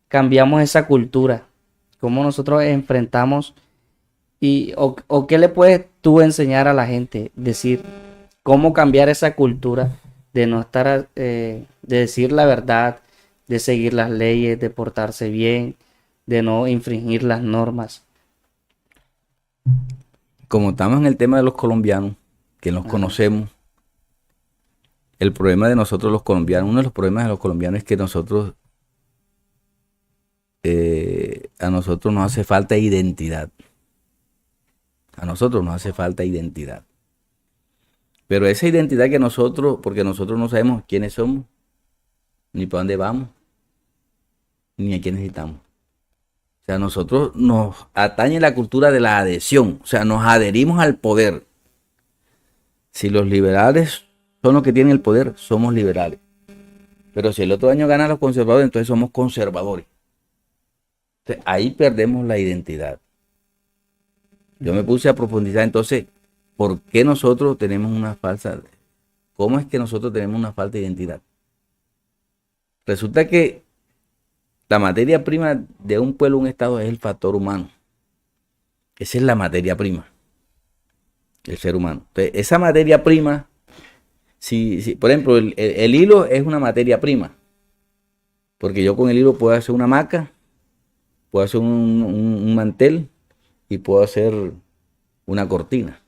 cambiamos esa cultura? ¿Cómo nosotros enfrentamos o qué le puedes tú enseñar a la gente? Decir, cómo cambiar esa cultura de no estar, de decir la verdad, de seguir las leyes, de portarse bien, de no infringir las normas. Como estamos en el tema de los colombianos, que nos Ajá. conocemos, el problema de nosotros los colombianos, uno de los problemas de los colombianos es que nosotros, a nosotros nos hace falta identidad. A nosotros nos hace falta identidad. Pero esa identidad que nosotros, porque nosotros no sabemos quiénes somos, ni para dónde vamos, ni a quién necesitamos. O sea, nosotros nos atañe la cultura de la adhesión, o sea, nos adherimos al poder. Si los liberales son los que tienen el poder, somos liberales. Pero si el otro año ganan los conservadores, entonces somos conservadores. Entonces, ahí perdemos la identidad. Yo me puse a profundizar, entonces, ¿por qué nosotros tenemos una falsa? ¿Cómo es que nosotros tenemos una falta de identidad? Resulta que la materia prima de un pueblo, un estado, es el factor humano. Esa es la materia prima, el ser humano. Entonces, esa materia prima, si por ejemplo, el hilo es una materia prima, porque yo con el hilo puedo hacer una hamaca, puedo hacer un mantel y puedo hacer una cortina.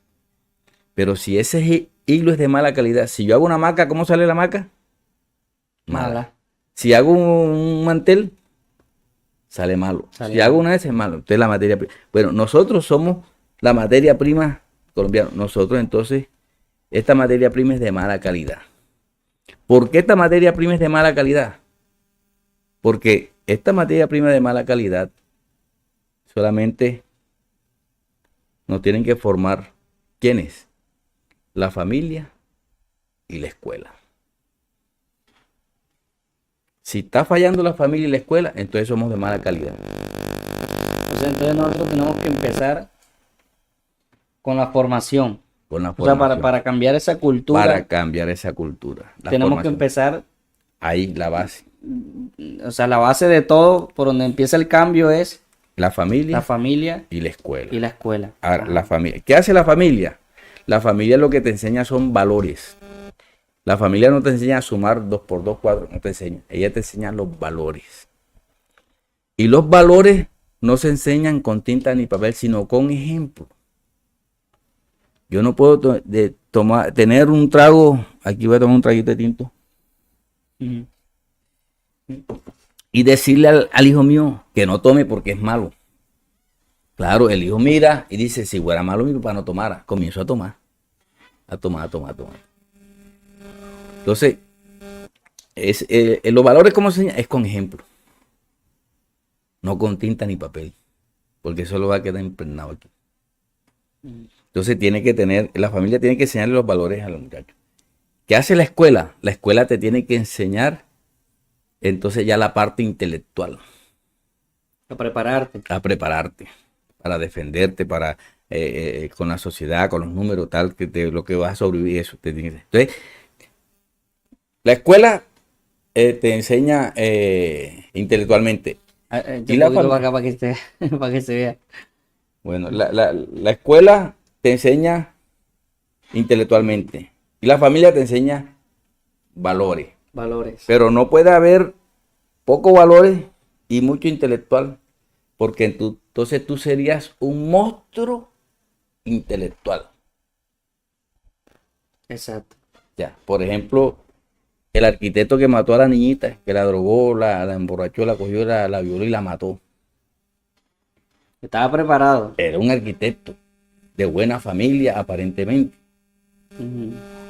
Pero si ese hilo es de mala calidad, si yo hago una hamaca, ¿cómo sale la hamaca? Mala. Si hago un mantel, sale malo. Si hago una de esas, es malo. Entonces la materia prima. Bueno, nosotros somos la materia prima colombiana. Nosotros entonces, esta materia prima es de mala calidad. ¿Por qué esta materia prima es de mala calidad? Porque esta materia prima de mala calidad solamente nos tienen que formar, ¿quiénes? La familia y la escuela. Si está fallando la familia y la escuela, entonces somos de mala calidad. Entonces nosotros tenemos que empezar con la formación. Con la formación. O sea, para cambiar esa cultura. Para cambiar esa cultura. Tenemos que empezar. Ahí, la base. O sea, la base de todo, por donde empieza el cambio es la familia y la escuela. Y la escuela. Ahora, la familia. ¿Qué hace la familia? La familia lo que te enseña son valores. La familia no te enseña a sumar 2 por 2, 4, no te enseña. Ella te enseña los valores. Y los valores no se enseñan con tinta ni papel, sino con ejemplo. Yo no puedo tener un trago, aquí voy a tomar un traguito de tinto, y decirle al hijo mío que no tome porque es malo. Claro, el hijo mira y dice, si fuera malo mi papá no tomara. Comienzo a tomar. A tomar. Entonces, los valores, ¿cómo se enseña? Es con ejemplo. No con tinta ni papel. Porque eso lo va a quedar impregnado aquí. Entonces la familia tiene que enseñarle los valores a los muchachos. ¿Qué hace la escuela? La escuela te tiene que enseñar entonces ya la parte intelectual. A prepararte. Para defenderte, para con la sociedad, con los números, tal, lo que vas a sobrevivir, eso. Entonces, la escuela te enseña intelectualmente. Y la acá para que se vea. Bueno, la escuela te enseña intelectualmente y la familia te enseña valores. Pero no puede haber pocos valores y mucho intelectual, porque entonces tú serías un monstruo intelectual. Exacto. Ya, por ejemplo, el arquitecto que mató a la niñita, que la drogó, la emborrachó, la cogió, la violó y la mató. Estaba preparado. Era un arquitecto de buena familia, aparentemente.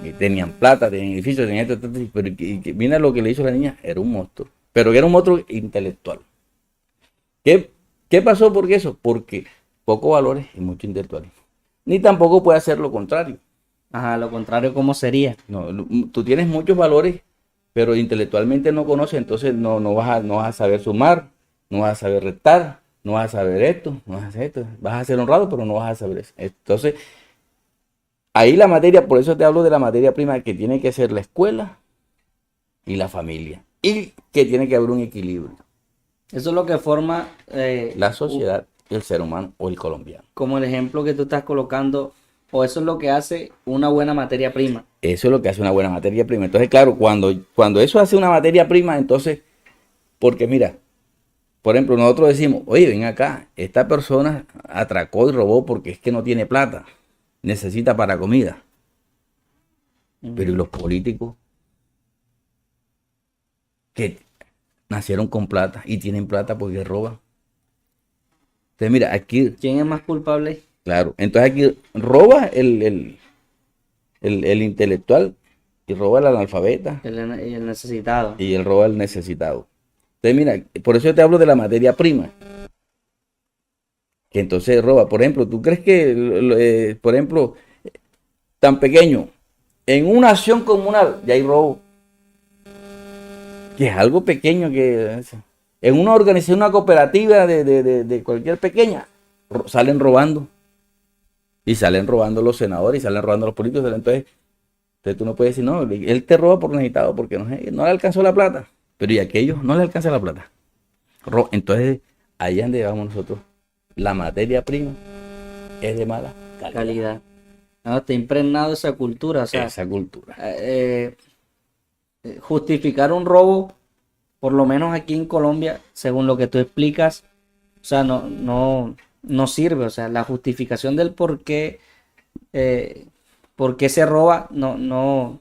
Y tenían plata, tenían edificios, tenían esto, pero mira lo que le hizo a la niña, era un monstruo. Pero era un monstruo intelectual. ¿Qué pasó por eso? Porque pocos valores y mucho intelectualismo. Ni tampoco puede hacer lo contrario. Ajá, lo contrario, ¿cómo sería? No, tú tienes muchos valores, pero intelectualmente no conoces, entonces no vas a saber sumar, no vas a saber restar, no vas a saber esto, no vas a hacer esto. Vas a ser honrado, pero no vas a saber eso. Entonces, ahí la materia, por eso te hablo de la materia prima que tiene que ser la escuela y la familia. Y que tiene que haber un equilibrio. Eso es lo que forma la sociedad, el ser humano o el colombiano. Como el ejemplo que tú estás colocando, o eso es lo que hace una buena materia prima. Eso es lo que hace una buena materia prima. Entonces, claro, cuando eso hace una materia prima, entonces, porque mira, por ejemplo, nosotros decimos, oye, ven acá, esta persona atracó y robó porque es que no tiene plata, necesita para comida. Pero ¿y los políticos? que nacieron con plata y tienen plata porque roban. Entonces, mira, aquí, ¿Quién es más culpable? claro, entonces aquí roba el intelectual y roba el analfabeta El necesitado. y el roba el necesitado. Entonces, mira, por eso yo te hablo de la materia prima, que entonces roba. Por ejemplo, ¿tú crees que, por ejemplo, tan pequeño, en una acción comunal ya hay robo? Que es algo pequeño que en una organización, una cooperativa de cualquier pequeña, salen robando. Y salen robando los senadores y salen robando los políticos. Entonces tú no puedes decir, no, él te roba por necesitado porque no le alcanzó la plata. Pero y a aquellos no le alcanza la plata. Entonces, ahí es donde vamos nosotros. La materia prima es de mala calidad. Calidad. No, está impregnado esa cultura. O sea, Esa cultura. Justificar un robo, por lo menos aquí en Colombia, según lo que tú explicas, o sea, no sirve. O sea, la justificación del por qué se roba no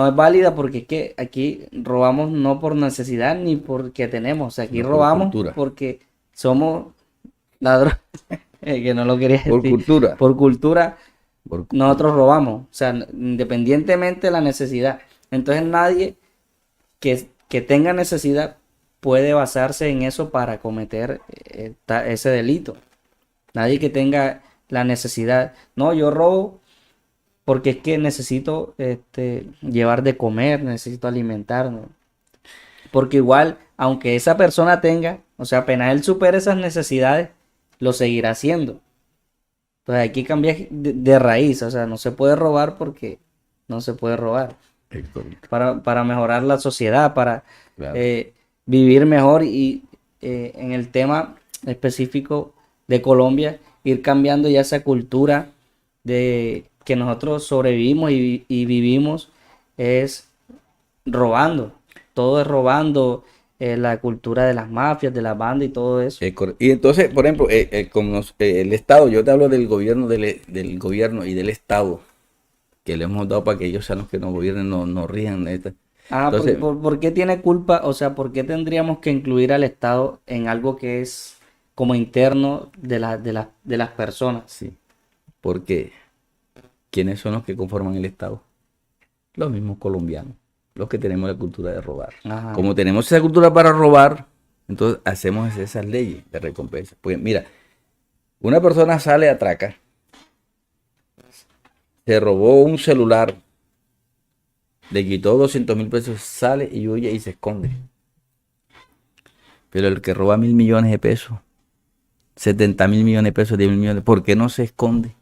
es válida, porque es que aquí robamos no por necesidad ni porque tenemos. O sea, aquí Sino por robamos cultura. porque somos ladrones, que no lo quería Por decir. cultura. Por cultura, Por- nosotros robamos. O sea, independientemente de la necesidad. Entonces nadie que tenga necesidad puede basarse en eso para cometer ese delito. Nadie que tenga la necesidad. No, yo robo porque es que necesito llevar de comer, necesito alimentarme. Porque igual, aunque esa persona tenga, o sea, apenas él supere esas necesidades, lo seguirá haciendo. Entonces hay que cambiar de raíz. O sea, no se puede robar porque no se puede robar. es correcto, Para mejorar la sociedad, para claro. vivir mejor y en el tema específico de Colombia, ir cambiando ya esa cultura de que nosotros sobrevivimos y vivimos es robando. Todo es robando, la cultura de las mafias, de las bandas y todo eso. Y entonces, por ejemplo, el Estado, yo te hablo del gobierno, del gobierno y del Estado, que le hemos dado para que ellos sean los que nos gobiernen, nos rijan. Entonces, ¿Por qué tiene culpa? O sea, ¿por qué tendríamos que incluir al Estado en algo que es como interno de las personas? sí, porque ¿quiénes son los que conforman el Estado? Los mismos colombianos, los que tenemos la cultura de robar. Ajá. Como tenemos esa cultura para robar, entonces hacemos esas leyes de recompensa. Porque mira, una persona sale a atracar, se robó un celular, le quitó 200.000 pesos, sale y huye y se esconde. Pero el que roba 1.000 millones de pesos, 70.000 millones de pesos, 10.000 millones, ¿por qué no se esconde?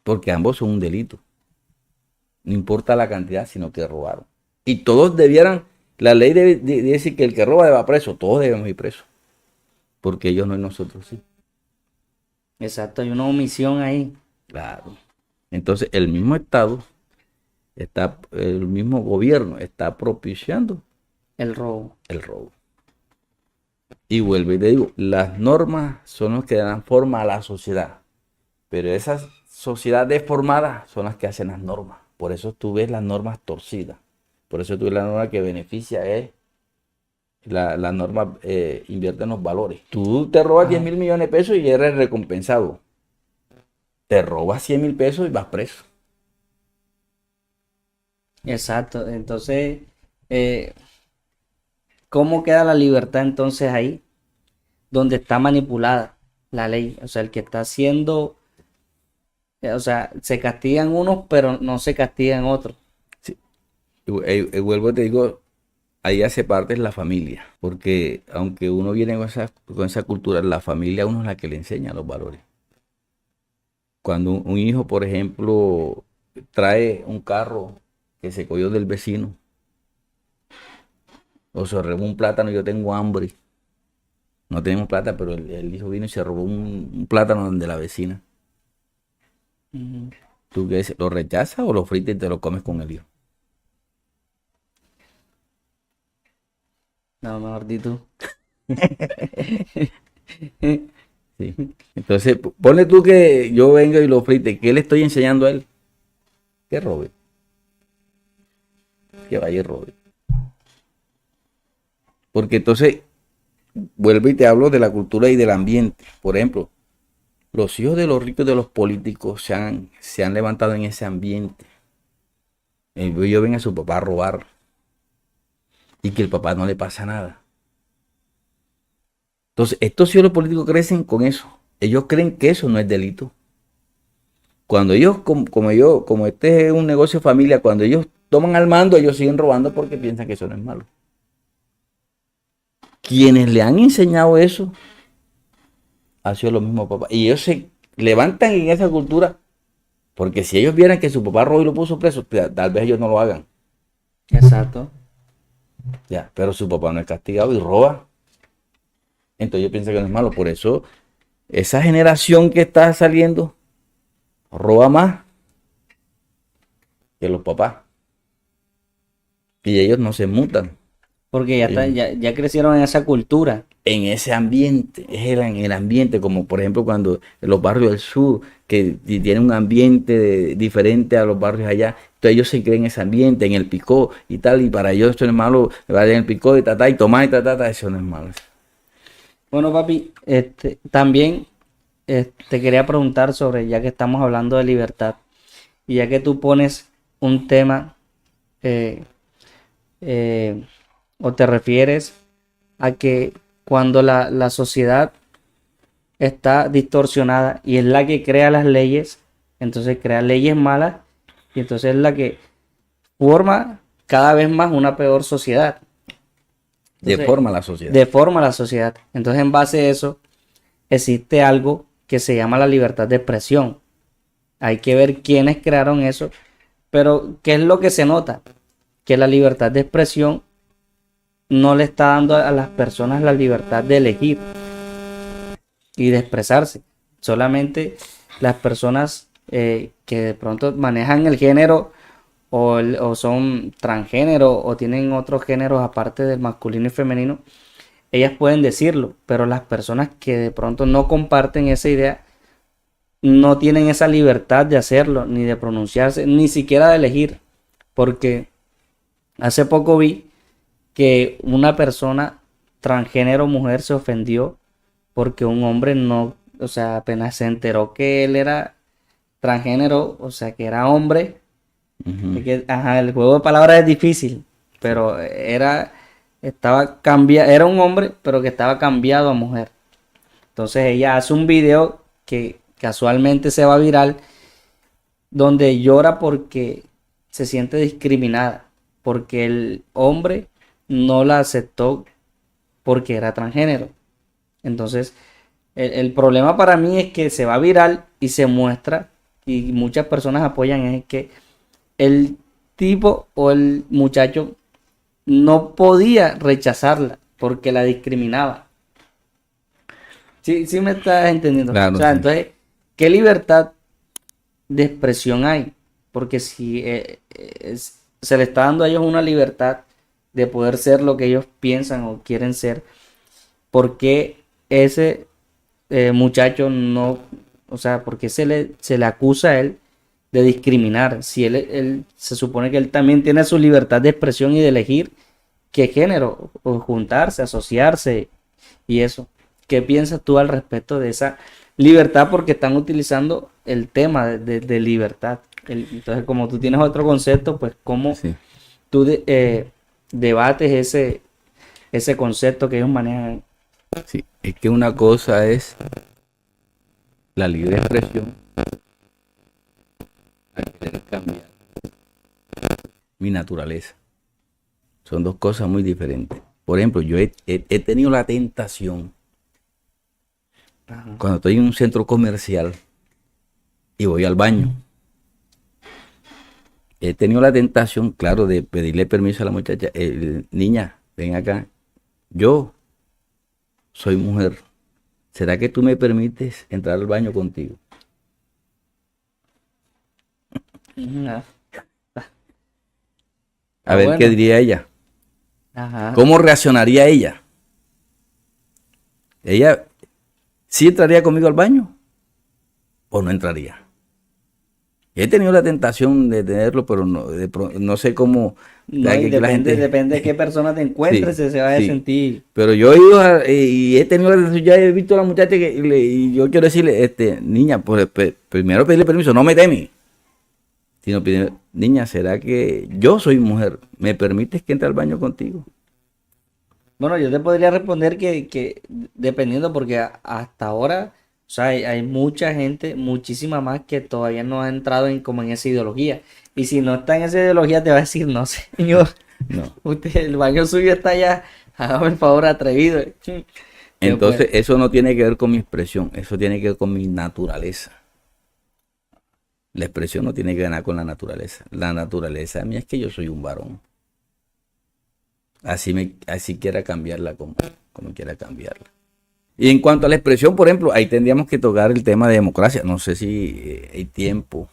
Porque ambos son un delito. No importa la cantidad, sino que robaron. Y todos debieran, la ley debe decir que el que roba va preso, todos debemos ir presos. Porque ellos no y nosotros sí. Exacto, hay una omisión ahí. Claro. Entonces el mismo Estado, el mismo gobierno está propiciando El robo. el robo. Y vuelvo y te digo, las normas son las que dan forma a la sociedad. Pero esas sociedades deformadas son las que hacen las normas. Por eso tú ves las normas torcidas. Por eso tú ves la norma que beneficia es la norma invierte en los valores. Tú te robas 10.000 millones de pesos y eres recompensado. Te robas 100.000 pesos y vas preso. Exacto. Entonces, ¿cómo queda la libertad entonces ahí? Donde está manipulada la ley. O sea, el que está haciendo, o sea, se castigan unos, pero no se castigan otros. Sí. Y vuelvo, te digo, ahí hace parte la familia. Porque aunque uno viene con esa cultura, la familia a uno es la que le enseña los valores. Cuando un hijo, por ejemplo, trae un carro que se cogió del vecino, o se robó un plátano, yo tengo hambre. No tenemos plata, pero el hijo vino y se robó un plátano de la vecina. Ujú. ¿Tú qué dices? ¿Lo rechazas o lo fritas y te lo comes con el hijo? No, mejor di tú. Sí. Entonces, ponle tú que yo venga y lo frite. ¿Qué le estoy enseñando a él? Que robe. que vaya y robe. Porque entonces, vuelvo y te hablo de la cultura y del ambiente. Por ejemplo, los hijos de los ricos y de los políticos se han levantado en ese ambiente. Ellos ven a su papá a robar y que el papá no le pasa nada. Entonces, estos hijos de los políticos crecen con eso. Ellos creen que eso no es delito. Cuando ellos, como este es un negocio de familia, cuando ellos toman al mando, ellos siguen robando porque piensan que eso no es malo. Quienes le han enseñado eso han sido los mismos papás. Y ellos se levantan en esa cultura porque si ellos vieran que su papá robó y lo puso preso, tal vez ellos no lo hagan. Exacto. Ya, pero su papá no es castigado y roba. Entonces ellos piensan que no es malo. Por eso, esa generación que está saliendo roba más que los papás. Y ellos no se mutan. Porque ya crecieron en esa cultura. En ese ambiente, en el ambiente, como por ejemplo cuando en los barrios del sur, que tienen un ambiente diferente a los barrios allá, entonces ellos se creen en ese ambiente, en el picó y tal, y para ellos esto no es malo, vaya en el picó y y tomar y eso no es malo. Bueno, papi, también te quería preguntar sobre, ya que estamos hablando de libertad, y ya que tú pones un tema, eh, o te refieres a que cuando la sociedad está distorsionada y es la que crea las leyes, entonces crea leyes malas y entonces es la que forma cada vez más una peor sociedad. Entonces, Deforma la sociedad. Deforma la sociedad. Entonces, en base a eso, existe algo que se llama la libertad de expresión. Hay que ver quiénes crearon eso, pero ¿qué es lo que se nota? Que la libertad de expresión no le está dando a las personas la libertad de elegir y de expresarse. Solamente las personas que de pronto manejan el género o son transgénero o tienen otros géneros aparte del masculino y femenino, ellas pueden decirlo, pero las personas que de pronto no comparten esa idea no tienen esa libertad de hacerlo, ni de pronunciarse, ni siquiera de elegir, porque hace poco vi que una persona transgénero mujer se ofendió porque un hombre no, o sea, apenas se enteró que él era transgénero, o sea, que era hombre. Es que, el juego de palabras es difícil, pero era un hombre, pero que estaba cambiado a mujer. Entonces ella hace un video que casualmente se va viral, donde llora porque se siente discriminada, porque el hombre no la aceptó porque era transgénero. Entonces, el problema para mí es que se va viral y se muestra, y muchas personas apoyan, es que el tipo o el muchacho no podía rechazarla porque la discriminaba. Sí me estás entendiendo. Claro, o sea, sí. entonces, ¿qué libertad de expresión hay? Porque si se le está dando a ellos una libertad de poder ser lo que ellos piensan o quieren ser, ¿por qué ese muchacho no, o sea, por qué se le acusa a él de discriminar? Si él se supone que él también tiene su libertad de expresión y de elegir qué género, o juntarse, asociarse y eso. ¿Qué piensas tú al respecto de esa libertad? Porque están utilizando el tema de libertad. Entonces, como tú tienes otro concepto, pues cómo Sí. tú debates ese concepto que ellos manejan. Sí, es que una cosa es la libre expresión a querer cambiar mi naturaleza. Son dos cosas muy diferentes. Por ejemplo, yo he tenido la tentación, Ajá. cuando estoy en un centro comercial y voy al baño, he tenido la tentación, claro, de pedirle permiso a la muchacha, niña, ven acá, yo soy mujer, ¿será que tú me permites entrar al baño contigo? Ajá. A ver qué Bueno. diría ella. Ajá. ¿Cómo reaccionaría ella? ¿Ella sí entraría conmigo al baño o no entraría? He tenido la tentación de tenerlo, pero no sé cómo. No, y depende de qué persona te encuentres, Sí, se va a sí. sentir. Pero yo he ido y he tenido la tentación, ya he visto a la muchacha y yo quiero decirle, niña, pues, primero pedirle permiso, no me teme. Sino pedirle, niña, ¿será que yo soy mujer? ¿Me permites que entre al baño contigo? Bueno, yo te podría responder que dependiendo, porque hasta ahora, o sea, hay mucha gente, muchísima más, que todavía no ha entrado en como en esa ideología. Y si no está en esa ideología, te va a decir, no, señor, No. usted, el baño suyo está allá, hágame el favor, atrevido. Que pues, Entonces, eso no tiene que ver con mi expresión, eso tiene que ver con mi naturaleza. La expresión no tiene que ver nada con la naturaleza. La naturaleza mía es que yo soy un varón. Así quiera cambiarla como quiera cambiarla. Y en cuanto a la expresión, por ejemplo, ahí tendríamos que tocar el tema de democracia. No sé si hay tiempo.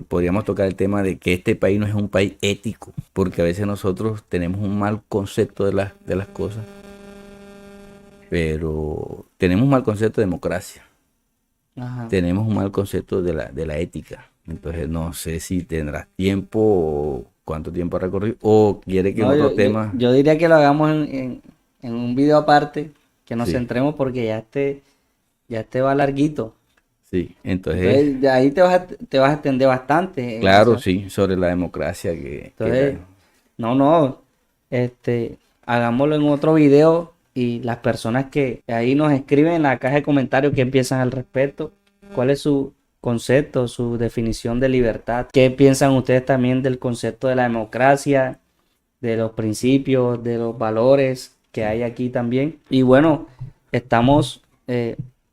Podríamos tocar el tema de que este país no es un país ético, porque a veces nosotros tenemos un mal concepto de las cosas, pero tenemos un mal concepto de democracia, ajá. tenemos un mal concepto de la ética. Entonces no sé si tendrás tiempo o cuánto tiempo ha recorrido, o quiere que en No, otro tema. yo diría que lo hagamos en un video aparte, que nos Sí, centremos porque ya este va larguito. sí. Entonces, Entonces, de ahí te vas a extender bastante en claro, esa. sí, sobre la democracia Entonces, no, hagámoslo en otro video y las personas que ahí nos escriben en la caja de comentarios qué piensan al respecto, cuál es su concepto, su definición de libertad, qué piensan ustedes también del concepto de la democracia, de los principios, de los valores que hay aquí también. Y bueno,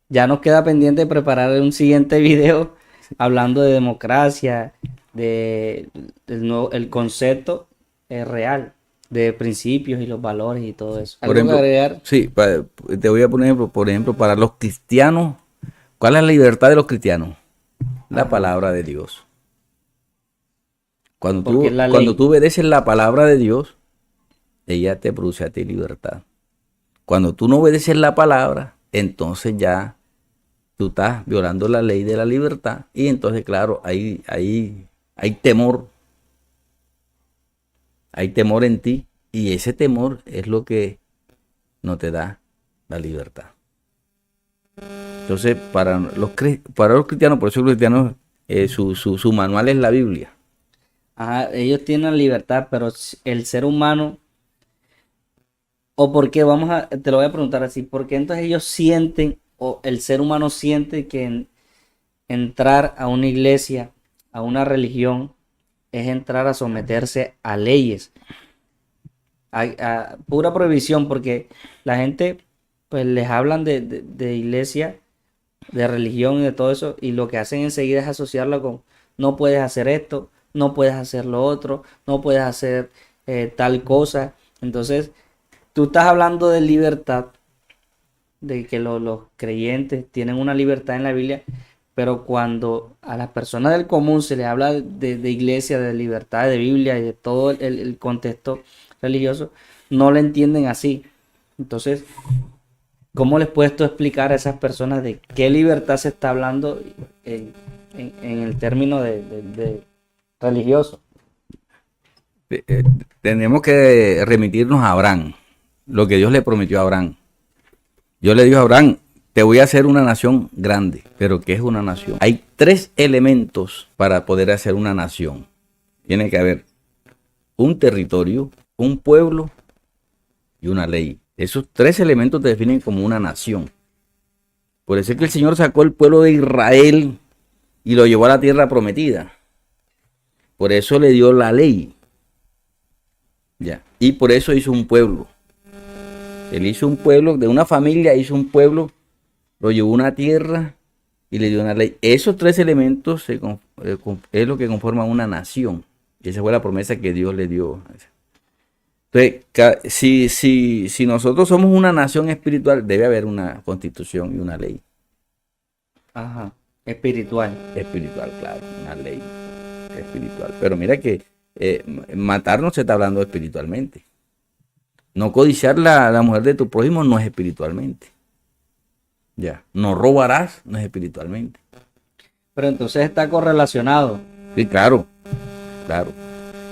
ya nos queda pendiente preparar un siguiente video hablando de democracia, el concepto real de principios y los valores y todo eso. por ¿Algo que ejemplo, agregar? sí, te voy a poner ejemplo, por ejemplo, para los cristianos, ¿cuál es la libertad de los cristianos? La Ajá, palabra de Dios. Cuando porque es tú, la cuando ley. tú obedeces la palabra de Dios, ella te produce a ti libertad. Cuando tú no obedeces la palabra, entonces ya tú estás violando la ley de la libertad y entonces, claro, hay temor en ti y ese temor es lo que no te da la libertad. Entonces, para los cristianos, por eso los cristianos, su manual es la Biblia. Ajá, ellos tienen libertad, pero el ser humano, o por qué, te lo voy a preguntar así, ¿por qué entonces ellos sienten, o el ser humano siente que entrar a una iglesia, a una religión, es entrar a someterse a leyes, a pura prohibición, porque la gente, pues les hablan de iglesia, de religión y de todo eso, y lo que hacen enseguida es asociarlo con, no puedes hacer esto, no puedes hacer lo otro, no puedes hacer tal cosa. Entonces, tú estás hablando de libertad, de que los creyentes tienen una libertad en la Biblia, pero cuando a las personas del común se les habla de iglesia, de libertad, de Biblia y de todo el contexto religioso, no lo entienden así. Entonces, ¿cómo les puedes tú explicar a esas personas de qué libertad se está hablando en el término de religioso? Eh, Tenemos que remitirnos a Abraham, lo que Dios le prometió a Abraham. Dios le dijo a Abraham, te voy a hacer una nación grande. ¿Pero qué es una nación? Hay tres elementos para poder hacer una nación. Tiene que haber un territorio, un pueblo y una ley. Esos tres elementos te definen como una nación. Por eso es que el Señor sacó el pueblo de Israel y lo llevó a la tierra prometida. Por eso le dio la ley. Ya. Y por eso hizo un pueblo. Él hizo un pueblo, de una familia hizo un pueblo, lo llevó a una tierra y le dio una ley. Esos tres elementos es lo que conforma una nación. Y esa fue la promesa que Dios le dio. Entonces, si nosotros somos una nación espiritual, debe haber una constitución y una ley Ajá, espiritual. espiritual, claro, una ley espiritual. Pero mira que matar no se está hablando espiritualmente. No codiciar la mujer de tu prójimo no es espiritualmente. Ya. No robarás no es espiritualmente. Pero entonces está correlacionado. Sí, claro, claro.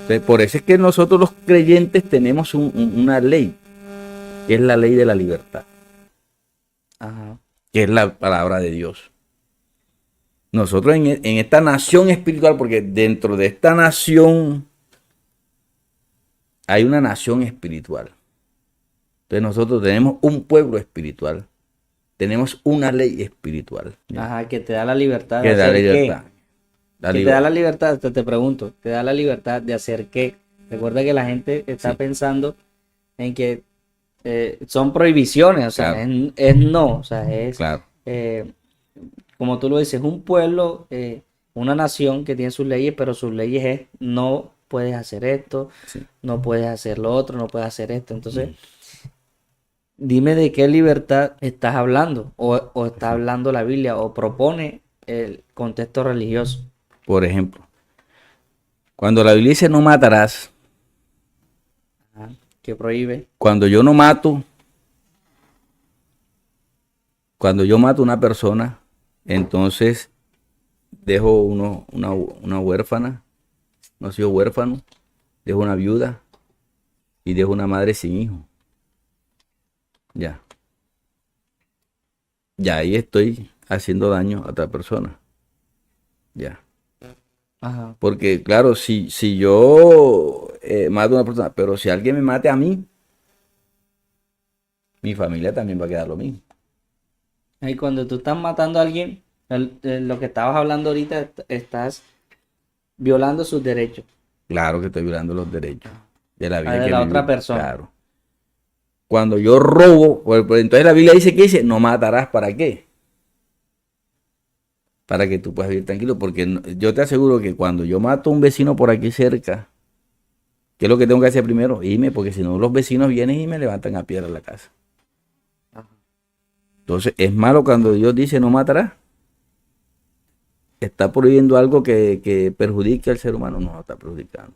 Entonces, por eso es que nosotros los creyentes tenemos una ley, que es la ley de la libertad, Ajá. que es la palabra de Dios. Nosotros en esta nación espiritual, porque dentro de esta nación hay una nación espiritual. Entonces nosotros tenemos un pueblo espiritual, tenemos una ley espiritual, ¿ya? Ajá, que te da la libertad de Que da hacer libertad. qué. La Que te da la libertad. libertad, te pregunto, te da la libertad de hacer qué. Recuerda que la gente está Sí, pensando en que son prohibiciones, o sea, claro, es no, o sea, es, claro. eh, como tú lo dices, un pueblo, una nación que tiene sus leyes, pero sus leyes es no puedes hacer esto, Sí. no puedes hacer lo otro, no puedes hacer esto. Entonces, Ujú. dime de qué libertad estás hablando, o está Sí. hablando la Biblia, o propone el contexto religioso. Por ejemplo, cuando la Biblia dice no matarás, Ajá, que prohíbe. cuando yo no mato, cuando yo mato a una persona, entonces dejo una huérfana, no soy huérfano, dejo una viuda y dejo una madre sin hijo. Ya, ya ahí estoy haciendo daño a otra persona. Ya. Ajá. Porque claro, si yo mato a una persona, pero si alguien me mate a mí, mi familia también va a quedar lo mismo. Y cuando tú estás matando a alguien, lo que estabas hablando ahorita, estás violando sus derechos Claro que estoy violando los derechos de la a vida de que la viví. otra persona. Claro. Cuando yo robo, pues entonces la Biblia dice que dice, no matarás, ¿para qué? Para que tú puedas vivir tranquilo, porque yo te aseguro que cuando yo mato a un vecino por aquí cerca, ¿qué es lo que tengo que hacer primero? Irme, porque si no los vecinos vienen y me levantan a piedra en la casa. Ajá. Entonces, es malo cuando Dios dice no matarás. Está prohibiendo algo que perjudique al ser humano. No, lo está perjudicando.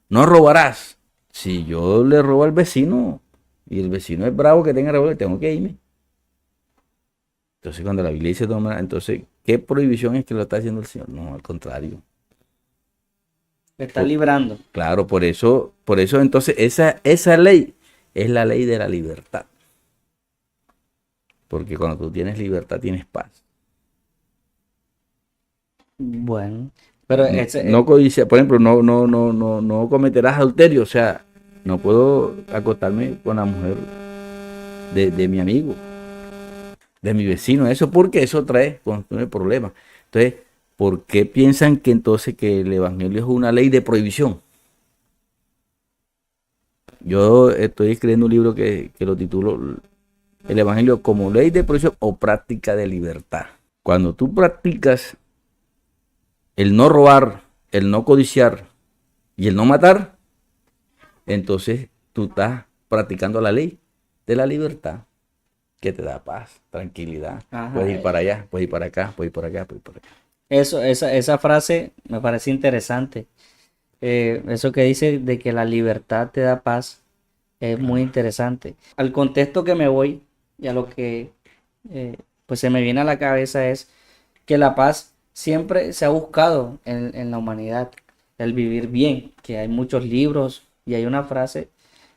No robarás. Si yo le robo al vecino y el vecino es bravo que tenga revólver, tengo que irme. Entonces, cuando la Biblia dice toma, entonces, ¿qué prohibición es que lo está haciendo el Señor? No, al contrario. Te está Por- librando. claro, por eso entonces esa ley es la ley de la libertad. Porque cuando tú tienes libertad, tienes paz. Bueno, pero No, ese, no codicia, por ejemplo, no cometerás adulterio. O sea, no puedo acostarme con la mujer de mi amigo, de mi vecino. Eso porque eso trae constituye problemas. Entonces, ¿por qué piensan que entonces que el evangelio es una ley de prohibición? Yo estoy escribiendo un libro que lo titulo El evangelio como ley de prohibición o práctica de libertad. Cuando tú practicas el no robar, el no codiciar y el no matar, entonces tú estás practicando la ley de la libertad que te da paz, tranquilidad. ajá, Puedes ir para allá, puedes ir para acá, puedes ir para acá, puedes ir para acá. esa frase me parece interesante. Eso que dice de que la libertad te da paz es muy interesante. Al contexto que me voy y a lo que eh, pues se me viene a la cabeza es que la paz siempre se ha buscado en la humanidad, el vivir bien, que hay muchos libros y hay una frase,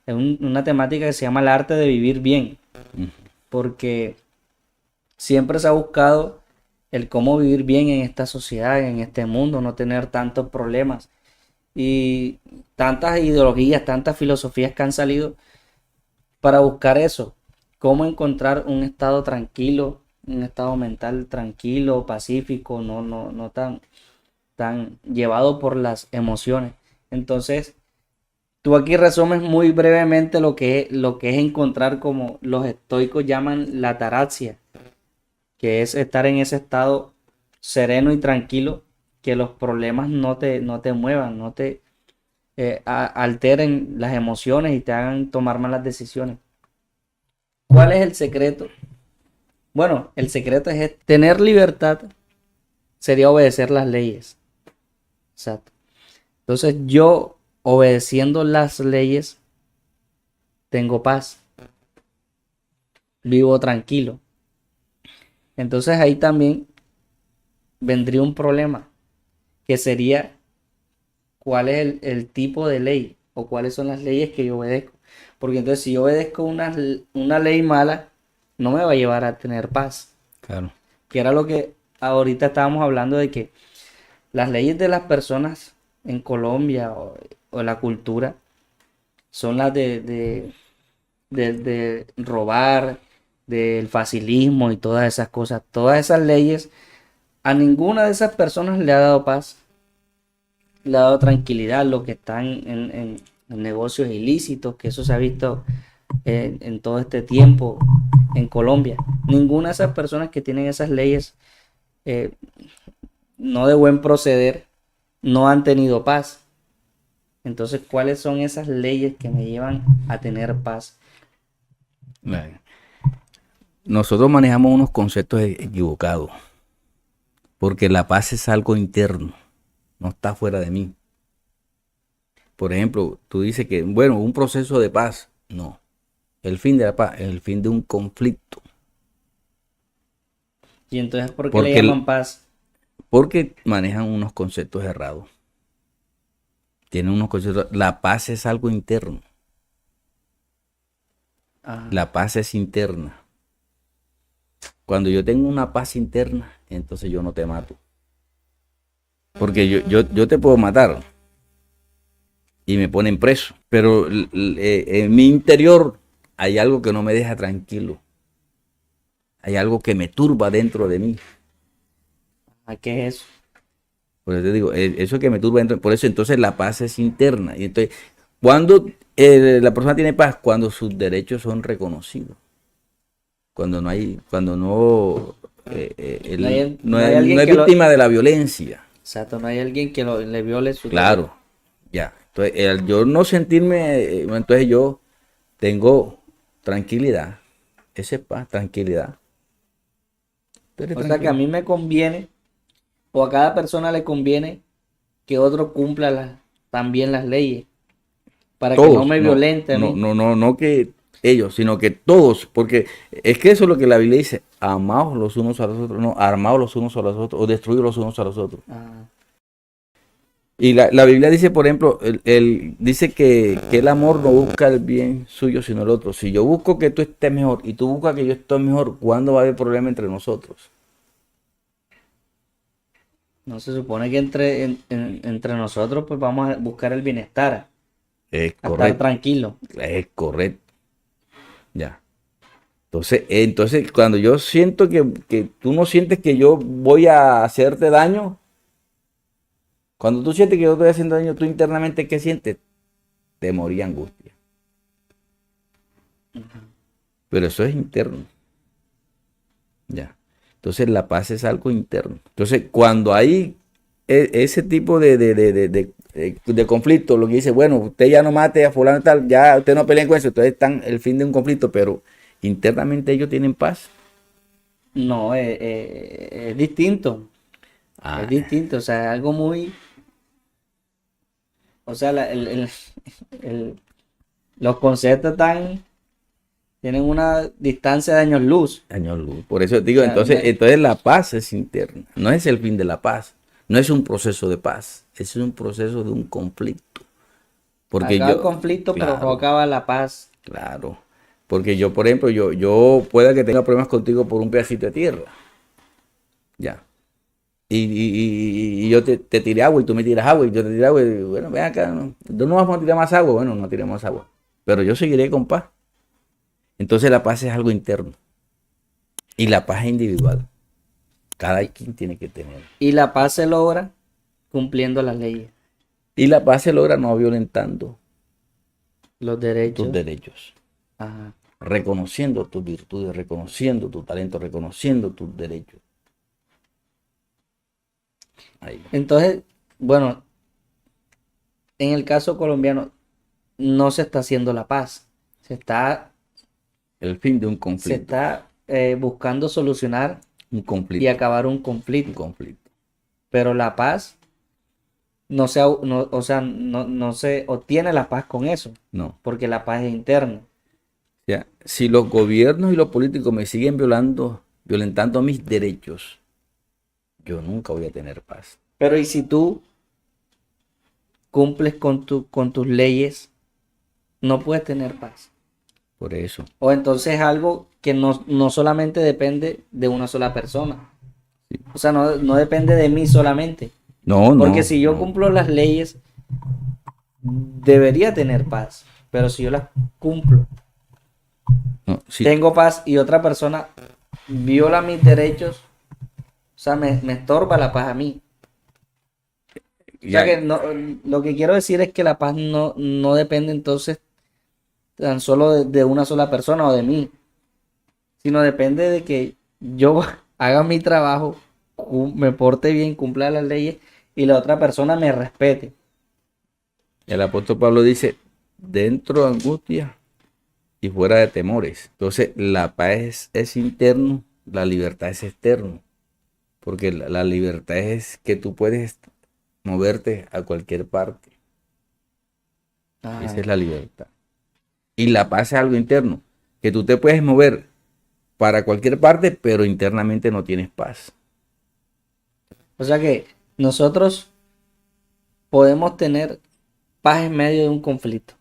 una temática que se llama el arte de vivir bien, Mm. porque siempre se ha buscado el cómo vivir bien en esta sociedad, en este mundo, no tener tantos problemas y tantas ideologías, tantas filosofías que han salido para buscar eso, cómo encontrar un estado tranquilo, un estado mental tranquilo, pacífico, no tan llevado por las emociones. Entonces, tú aquí resumes muy brevemente lo que es encontrar, como los estoicos llaman la ataraxia, que es estar en ese estado sereno y tranquilo, que los problemas no te muevan, no te alteren las emociones y te hagan tomar malas decisiones. ¿Cuál es el secreto? Bueno, el secreto es tener libertad, sería obedecer las leyes. Exacto. Entonces yo, obedeciendo las leyes, tengo paz, vivo tranquilo. Entonces ahí también vendría un problema, que sería cuál es el tipo de ley o cuáles son las leyes que yo obedezco. Porque entonces si yo obedezco una ley mala, no me va a llevar a tener paz. Claro. Que era lo que ahorita estábamos hablando de que las leyes de las personas en Colombia o la cultura son las de robar, del facilismo y todas esas cosas. Todas esas leyes, a ninguna de esas personas le ha dado paz, le ha dado tranquilidad. Los que están en negocios ilícitos, que eso se ha visto en todo este tiempo en Colombia. Ninguna de esas personas que tienen esas leyes eh, no de buen proceder no han tenido paz. Entonces, ¿cuáles son esas leyes que me llevan a tener paz? Nosotros manejamos unos conceptos equivocados, porque la paz es algo interno, no está fuera de mí. Por ejemplo, tú dices que, bueno, un proceso de paz, no. El fin de la paz es el fin de un conflicto, Y entonces, ¿por qué le porque, llaman paz? porque manejan unos conceptos errados. Tienen unos conceptos, la paz es algo interno, Ajá. la paz es interna. Cuando yo tengo una paz interna, entonces yo no te mato. Porque yo te puedo matar y me ponen preso, pero en mi interior hay algo que no me deja tranquilo. Hay algo que me turba dentro de mí. ¿A qué es eso? Por eso te digo, eso que me turba dentro, por eso entonces la paz es interna. Y entonces, cuando la persona tiene paz, cuando sus derechos son reconocidos. Cuando no hay, cuando no, No hay alguien no es que lo... víctima de la violencia. Exacto, no hay alguien que le viole su Claro, ya. Entonces, yo no sentirme, entonces yo tengo tranquilidad. Ese es paz, tranquilidad. Tú eres derecho. O sea que a tranquilo. mí me conviene, o a cada persona le conviene, que otro cumpla también las leyes, para que no Todos, me no, violente a no, mí. no, no, no que ellos, sino que todos, porque es que eso es lo que la Biblia dice, amaos los unos a los otros, no, armaos los unos a los otros, o destruir los unos a los otros. Ah, Y la Biblia dice, por ejemplo, dice que el amor no busca el bien suyo, sino el otro. Si yo busco que tú estés mejor y tú buscas que yo esté mejor, ¿cuándo va a haber problema entre nosotros? no se supone que entre nosotros pues vamos a buscar el bienestar, Es a estar correcto, tranquilo. es correcto, ya. Entonces cuando yo siento que tú no sientes que yo voy a hacerte daño, cuando tú sientes que yo te estoy haciendo daño, tú internamente, ¿qué sientes? Temor y angustia. Pero eso es interno. Ya. Entonces la paz es algo interno. Entonces cuando hay ese tipo de conflicto, lo que dice, bueno, usted ya no mate a fulano y tal, ya usted no peleen con eso, entonces están el fin de un conflicto, pero internamente ellos tienen paz. No, es distinto, es Ah, distinto, o sea, es algo muy, o sea, el- los conceptos tienen una distancia de años luz. años luz. Por eso O digo, sea, entonces, entonces la paz es interna, no es el fin de la paz, no es un proceso de paz, es un proceso de un conflicto. Porque acaba el yo, conflicto, pero no claro, acaba la paz. claro. Porque yo, por ejemplo, yo pueda que tenga problemas contigo por un pedacito de tierra. Ya. Y yo te tiré agua y tú me tiras agua y yo te tiré agua y bueno, ven acá, no, no vamos a tirar más agua, bueno, no tiramos agua. Pero yo seguiré con paz. Entonces la paz es algo interno. Y la paz es individual. Cada quien tiene que tener. Y la paz se logra cumpliendo las leyes, Y la paz se logra no violentando los tus derechos. derechos. Ajá. Reconociendo tus virtudes, reconociendo tu talento, reconociendo tus derechos. Ahí. Entonces, bueno, en el caso colombiano no se está haciendo la paz, El fin de un se conflicto. está buscando solucionar Un y conflicto. acabar un Un conflicto, conflicto. pero la paz no, o sea, no se obtiene la paz con eso, No. porque la paz es interna. Ya, si los gobiernos y los políticos me siguen violentando mis derechos, yo nunca voy a tener paz. Pero ¿y si tú cumples con tus leyes, no puedes tener paz? Por eso. O entonces es algo que no solamente depende de una sola persona. Sí. O sea, no depende de mí solamente. No, Porque no. si yo no. cumplo las leyes, debería tener paz. Pero si yo las cumplo, No, sí, tengo paz y otra persona viola mis derechos, o sea, me estorba la paz a mí. O sea ya, que lo que quiero decir es que la paz no depende entonces tan solo de una sola persona o de mí, sino depende de que yo haga mi trabajo, me porte bien, cumpla las leyes y la otra persona me respete. el apóstol Pablo dice, dentro de angustia y fuera de temores. Entonces, la paz es interno, la libertad es externo. Porque la libertad es que tú puedes moverte a cualquier parte. Esa Ajá. es la libertad. Y la paz es algo interno, que tú te puedes mover para cualquier parte, pero internamente no tienes paz. O sea que nosotros podemos tener paz en medio de un conflicto.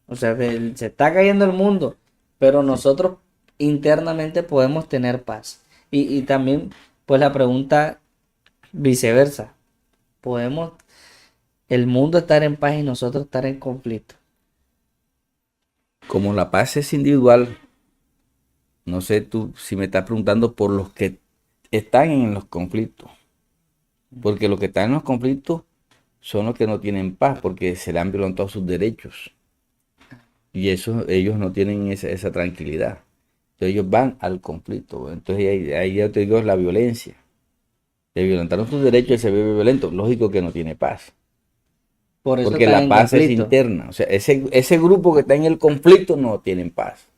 O sea, se está cayendo el mundo, pero Sí. nosotros internamente podemos tener paz. Y también, pues la pregunta viceversa. ¿Podemos el mundo estar en paz y nosotros estar en conflicto? Como la paz es individual, no sé tú si me estás preguntando por los que están en los conflictos. Porque los que están en los conflictos son los que no tienen paz, porque se le han violentado sus derechos. Y eso, ellos no tienen esa tranquilidad. Entonces ellos van al conflicto. Entonces ahí ya te digo, es la violencia. Le violentaron sus derechos y se ve violento. Lógico que no tiene paz. Por eso Porque están la en paz es conflicto. interna. O sea, ese grupo que está en el conflicto no tienen paz.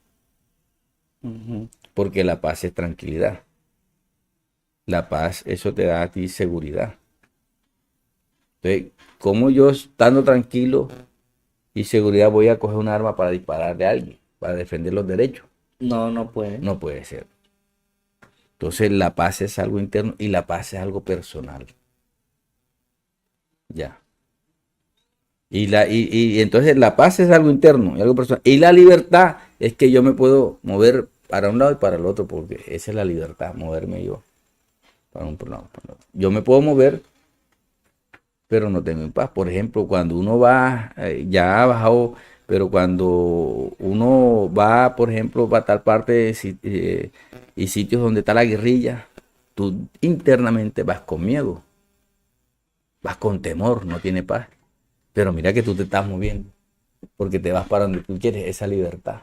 Ujú. Porque la paz es tranquilidad. La paz, eso te da a ti seguridad. Entonces, ¿cómo yo estando tranquilo y seguridad voy a coger un arma para dispararle a alguien? Para defender los derechos. No puede. No puede ser. Entonces la paz es algo interno y la paz es algo personal. Ya. Y entonces la paz es algo interno y algo personal. Y la libertad es que yo me puedo mover para un lado y para el otro, porque esa es la libertad, moverme yo para un lado, para el otro. Yo me puedo mover, pero no tengo paz. Por ejemplo, cuando uno va, ya ha bajado, pero cuando uno va, por ejemplo, va a tal parte y sitios donde está la guerrilla, tú internamente vas con miedo, vas con temor, no tiene paz. Pero mira que tú te estás moviendo, porque te vas para donde tú quieres, esa libertad.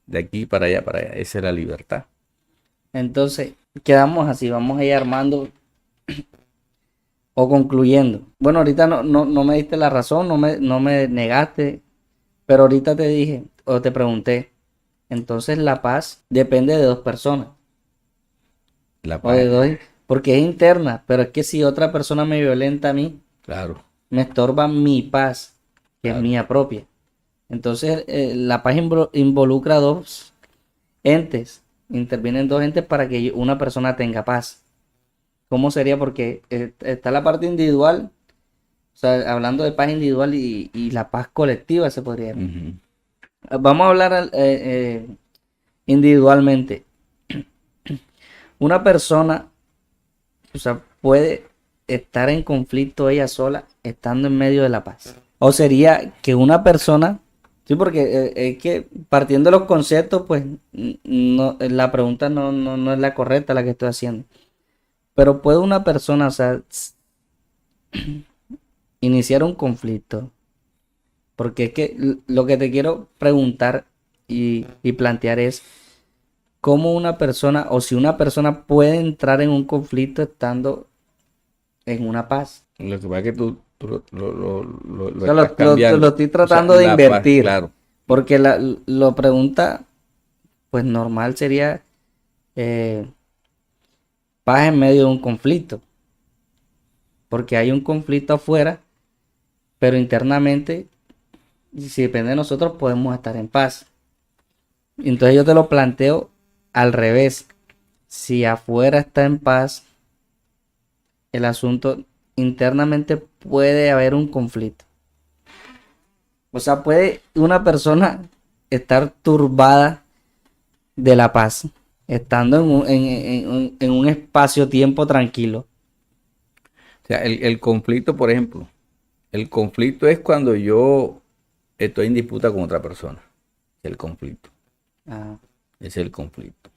De aquí para allá, esa es la libertad. Entonces, quedamos así, vamos a ir armando o concluyendo. Bueno, ahorita no me diste la razón, no me negaste, pero ahorita te dije o te pregunté. Entonces la paz depende de dos personas La o de paz, dos, porque es interna, pero es que si otra persona me violenta a mí, claro, me estorba mi paz, que es claro. mía propia. Entonces la paz involucra dos entes, intervienen dos entes para que una persona tenga paz. ¿Cómo sería? Porque está la parte individual, o sea, hablando de paz individual y la paz colectiva se podría llamar. Ujú. Vamos a hablar individualmente. Una persona, o sea, puede estar en conflicto ella sola estando en medio de la paz. O sería que una persona, sí, porque es que partiendo de los conceptos, pues no, la pregunta no es la correcta la que estoy haciendo. Pero puede una persona, o sea, iniciar un conflicto. Porque es que lo que te quiero preguntar y plantear es cómo una persona o si una persona puede entrar en un conflicto estando en una paz. Lo que pasa es que tú O lo sea, estás lo cambiando. estoy O sea, tratando de la paz, invertir. claro. Porque lo pregunta, pues normal sería eh, paz en medio de un conflicto. Porque hay un conflicto afuera, pero internamente, si depende de nosotros, podemos estar en paz. Entonces yo te lo planteo al revés. si afuera está en paz, el asunto internamente puede haber un conflicto. O sea, puede una persona estar turbada de la paz, estando en un espacio-tiempo tranquilo. O sea, el conflicto, por ejemplo, el conflicto es cuando yo estoy en disputa con otra persona. El conflicto. Ah, Ese es el conflicto.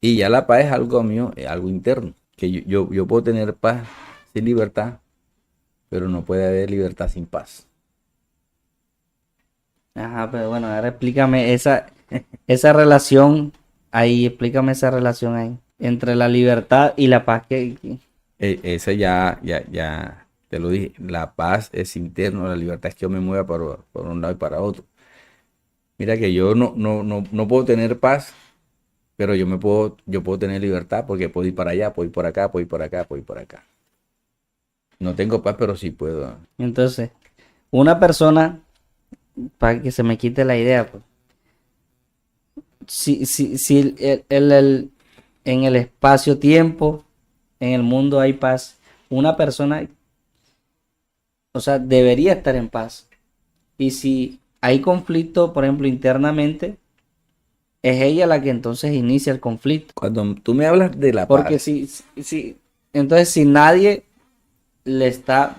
Y ya la paz es algo mío, es algo interno. Que yo puedo tener paz sin libertad, pero no puede haber libertad sin paz. ajá, pero bueno, ahora explícame esa relación ahí, explícame esa relación ahí, entre la libertad y la paz Esa ya te lo dije. La paz es interno, la libertad es que yo me mueva por un lado y para otro. Mira que yo no puedo tener paz, pero yo puedo tener libertad porque puedo ir para allá, puedo ir por acá, puedo ir por acá, puedo ir por acá. No tengo paz, pero sí puedo. Entonces, una persona, para que se me quite la idea, pues, si en el espacio-tiempo, en el mundo hay paz, una persona, o sea, debería estar en paz. Y si hay conflicto, por ejemplo, internamente, es ella la que entonces inicia el conflicto. Cuando tú me hablas de la Porque paz, entonces si nadie le está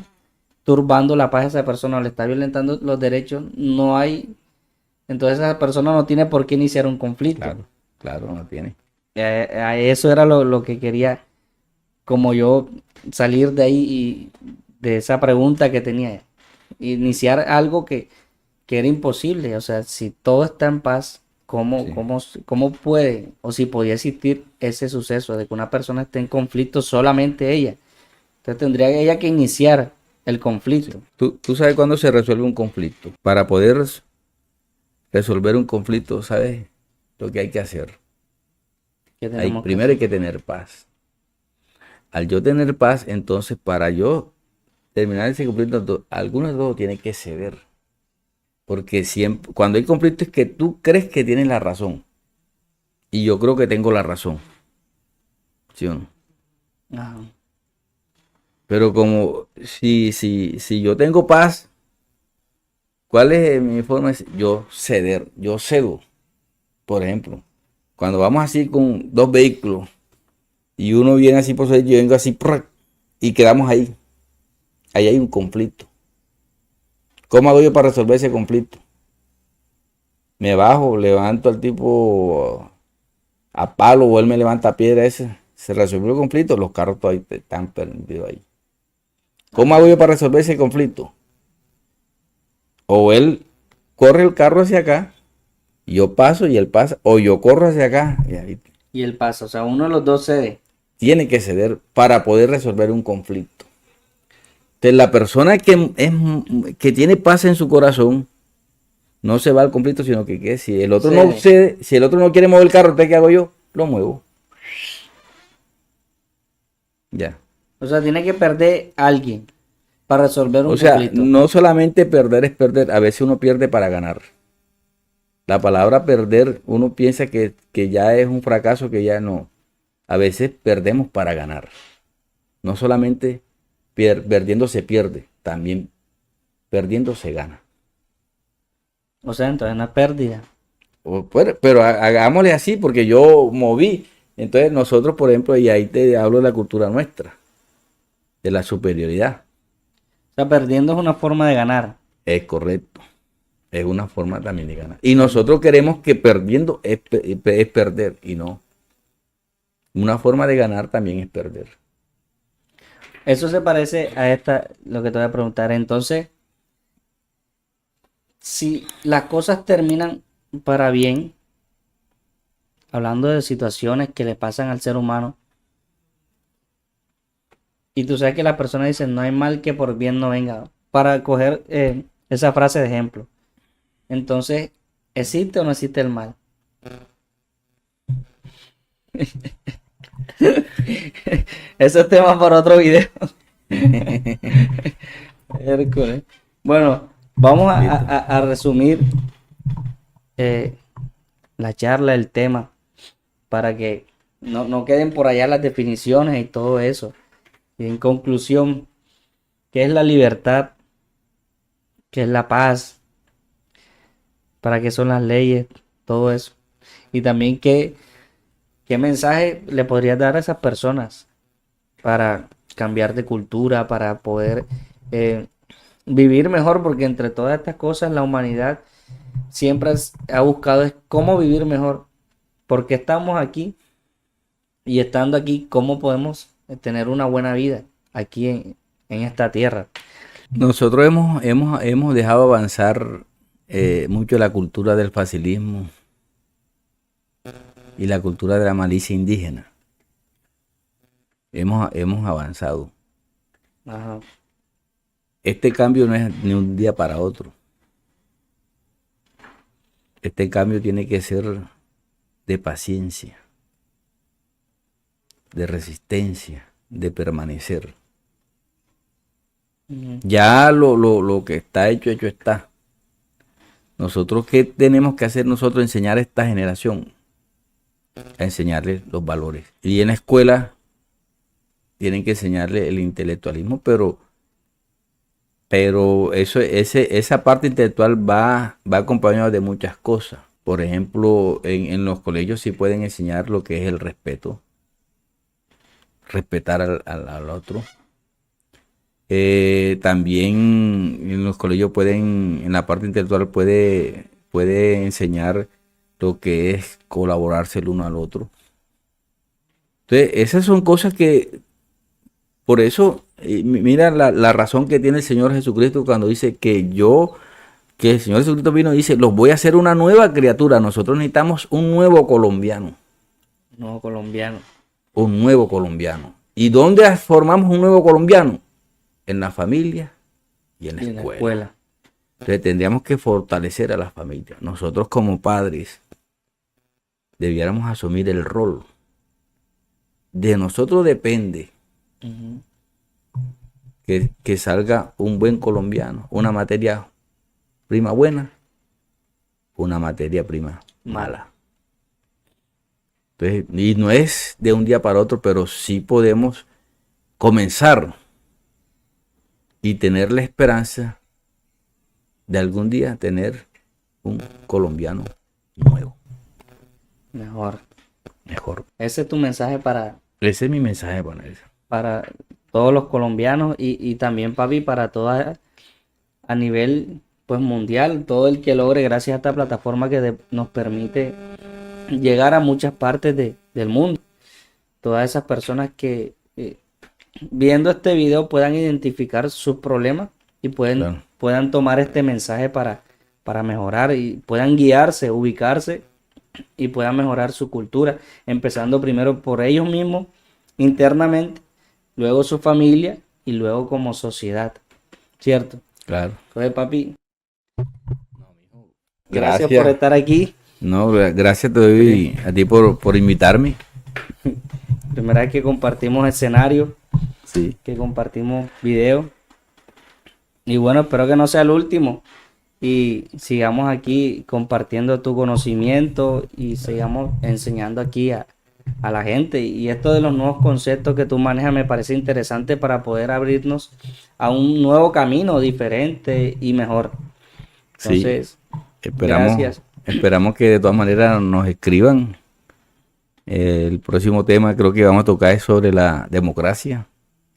turbando la paz a esa persona, o le está violentando los derechos, no hay, entonces esa persona no tiene por qué iniciar un conflicto. claro, claro, no tiene. A eso era lo que quería, como yo salir de ahí y de esa pregunta que tenía, iniciar algo que era imposible. O sea, si todo está en paz, Sí. ¿cómo puede o si podía existir ese suceso de que una persona esté en conflicto solamente ella? Entonces tendría ella que iniciar el conflicto. Tú sabes cuándo se resuelve un conflicto. Para poder resolver un conflicto, ¿sabes lo que hay que hacer? ¿Qué tenemos que Primero hay hacer? que tener paz. Al yo tener paz, entonces para yo terminar ese conflicto, alguno de los dos tiene que ceder. Porque siempre, cuando hay conflicto es que tú crees que tienes la razón. Y yo creo que tengo la razón. ¿Sí o no? Ajá. Pero como si yo tengo paz, ¿cuál es mi forma? Yo ceder, yo cedo. Por ejemplo, cuando vamos así con dos vehículos y uno viene así por ahí, yo vengo así ¡prac! Y quedamos ahí. Ahí hay un conflicto. ¿Cómo hago yo para resolver ese conflicto? Me bajo, levanto al tipo a palo o él me levanta piedra ese. Se resolvió el conflicto, los carros todavía están perdidos ahí. ¿Cómo hago yo para resolver ese conflicto? O él corre el carro hacia acá, y yo paso y él pasa, o yo corro hacia acá. Y ahí Y el paso, o sea, uno de los dos cede. tiene que ceder para poder resolver un conflicto. Entonces, la persona que tiene paz en su corazón no se va al conflicto, sino que si el otro no Cede. cede, si el otro no quiere mover el carro, ¿entonces qué hago yo? Lo muevo. Ya. O sea, tiene que perder alguien para resolver O un sea, conflicto. no solamente perder es perder, a veces uno pierde para ganar. La palabra perder, uno piensa que ya es un fracaso, que ya no. A veces perdemos para ganar. No solamente perdiendo se pierde, también perdiendo se gana. O sea, entonces no es pérdida. Pero hagámosle así, porque yo moví. Entonces nosotros, por ejemplo, y ahí te hablo de la cultura nuestra, de la superioridad. O sea, perdiendo es una forma de ganar. Es correcto. Es una forma también de ganar. Y nosotros queremos que perdiendo es perder, y no. Una forma de ganar también es perder. Eso se parece a lo que te voy a preguntar. Entonces, si las cosas terminan para bien, hablando de situaciones que le pasan al ser humano, y tú sabes que las personas dicen, no hay mal que por bien no venga, para coger esa frase de ejemplo. Entonces, ¿existe o no existe el mal? Eso es tema para otro video. Hércules. Bueno, vamos Listo. a resumir eh, la charla, el tema, para que no queden por allá las definiciones y todo eso. Y en conclusión, ¿qué es la libertad? ¿Qué es la paz? ¿Para qué son las leyes? Todo eso. Y también qué mensaje le podrías dar a esas personas para cambiar de cultura, para poder eh, vivir mejor, porque entre todas estas cosas la humanidad siempre ha buscado es cómo vivir mejor, porque estamos aquí y estando aquí, cómo podemos tener una buena vida aquí en esta tierra. Nosotros hemos dejado avanzar mucho la cultura del facilismo y la cultura de la malicia indígena. Hemos avanzado. Ajá. Este cambio no es ni un día para otro. Este cambio tiene que ser de paciencia, de resistencia, de permanecer. Ujú. Ya lo que está hecho está. Nosotros, ¿qué tenemos que hacer nosotros? Enseñar a esta generación, a enseñarles los valores. Y en la escuela tienen que enseñarle el intelectualismo, pero esa parte intelectual va acompañada de muchas cosas. Por ejemplo, en los colegios sí pueden enseñar lo que es el respeto, respetar al otro. También en los colegios en la parte intelectual puede enseñar lo que es colaborarse el uno al otro. Entonces, esas son cosas que, por eso, mira la razón que tiene el Señor Jesucristo cuando dice que el Señor Jesucristo vino y dice, los voy a hacer una nueva criatura. Nosotros necesitamos un nuevo colombiano, No, colombiano. un nuevo colombiano. ¿Y dónde formamos un nuevo colombiano? En la familia y en la Y en la escuela. escuela. Entonces tendríamos que fortalecer a la familia. Nosotros como padres debiéramos asumir el rol. De nosotros depende Ujú. que salga un buen colombiano, una materia prima buena, una materia prima mala. Entonces, y no es de un día para otro, pero sí podemos comenzar y tener la esperanza de algún día tener un colombiano nuevo, Mejor. mejor. Ese es tu mensaje Ese es mi mensaje, Vanessa. para todos los colombianos y también, papi, para todas a nivel pues mundial, todo el que logre gracias a esta plataforma que nos permite llegar a muchas partes del mundo. Todas esas personas que viendo este video puedan identificar sus problemas y Claro. puedan tomar este mensaje para mejorar y puedan guiarse, ubicarse y puedan mejorar su cultura, empezando primero por ellos mismos internamente, luego su familia y luego como sociedad, ¿cierto? Claro. Entonces, papi, gracias por Gracias. estar aquí. No, gracias te doy a ti por invitarme. Primera vez que compartimos escenario, Sí. que compartimos video. Y bueno, espero que no sea el último. Y sigamos aquí compartiendo tu conocimiento y sigamos enseñando aquí a la gente. Y esto de los nuevos conceptos que tú manejas me parece interesante para poder abrirnos a un nuevo camino diferente y mejor. Sí. Entonces, Esperamos, gracias. esperamos que de todas maneras nos escriban. El próximo tema creo que vamos a tocar es sobre la democracia.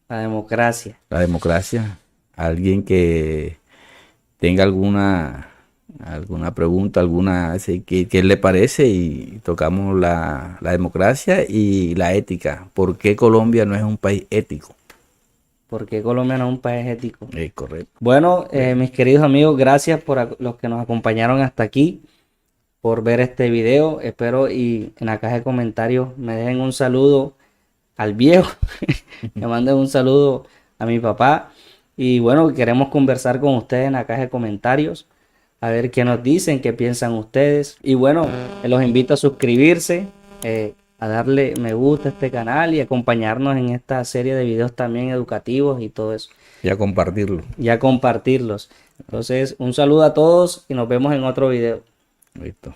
La democracia. La democracia. Alguien que tenga alguna pregunta, ¿qué le parece? Y tocamos la democracia y la ética. ¿Por qué Colombia no es un país ético? Porque Colombia no es un país ético. Es correcto. Bueno, mis queridos amigos, gracias por los que nos acompañaron hasta aquí, por ver este video. Espero y en la caja de comentarios me dejen un saludo al viejo, me manden un saludo a mi papá. Y bueno, queremos conversar con ustedes en la caja de comentarios, a ver qué nos dicen, qué piensan ustedes. Y bueno, los invito a suscribirse, a darle me gusta a este canal y acompañarnos en esta serie de videos también educativos y todo eso. Y a compartirlo. Y a compartirlos. Entonces, un saludo a todos y nos vemos en otro video. Listo.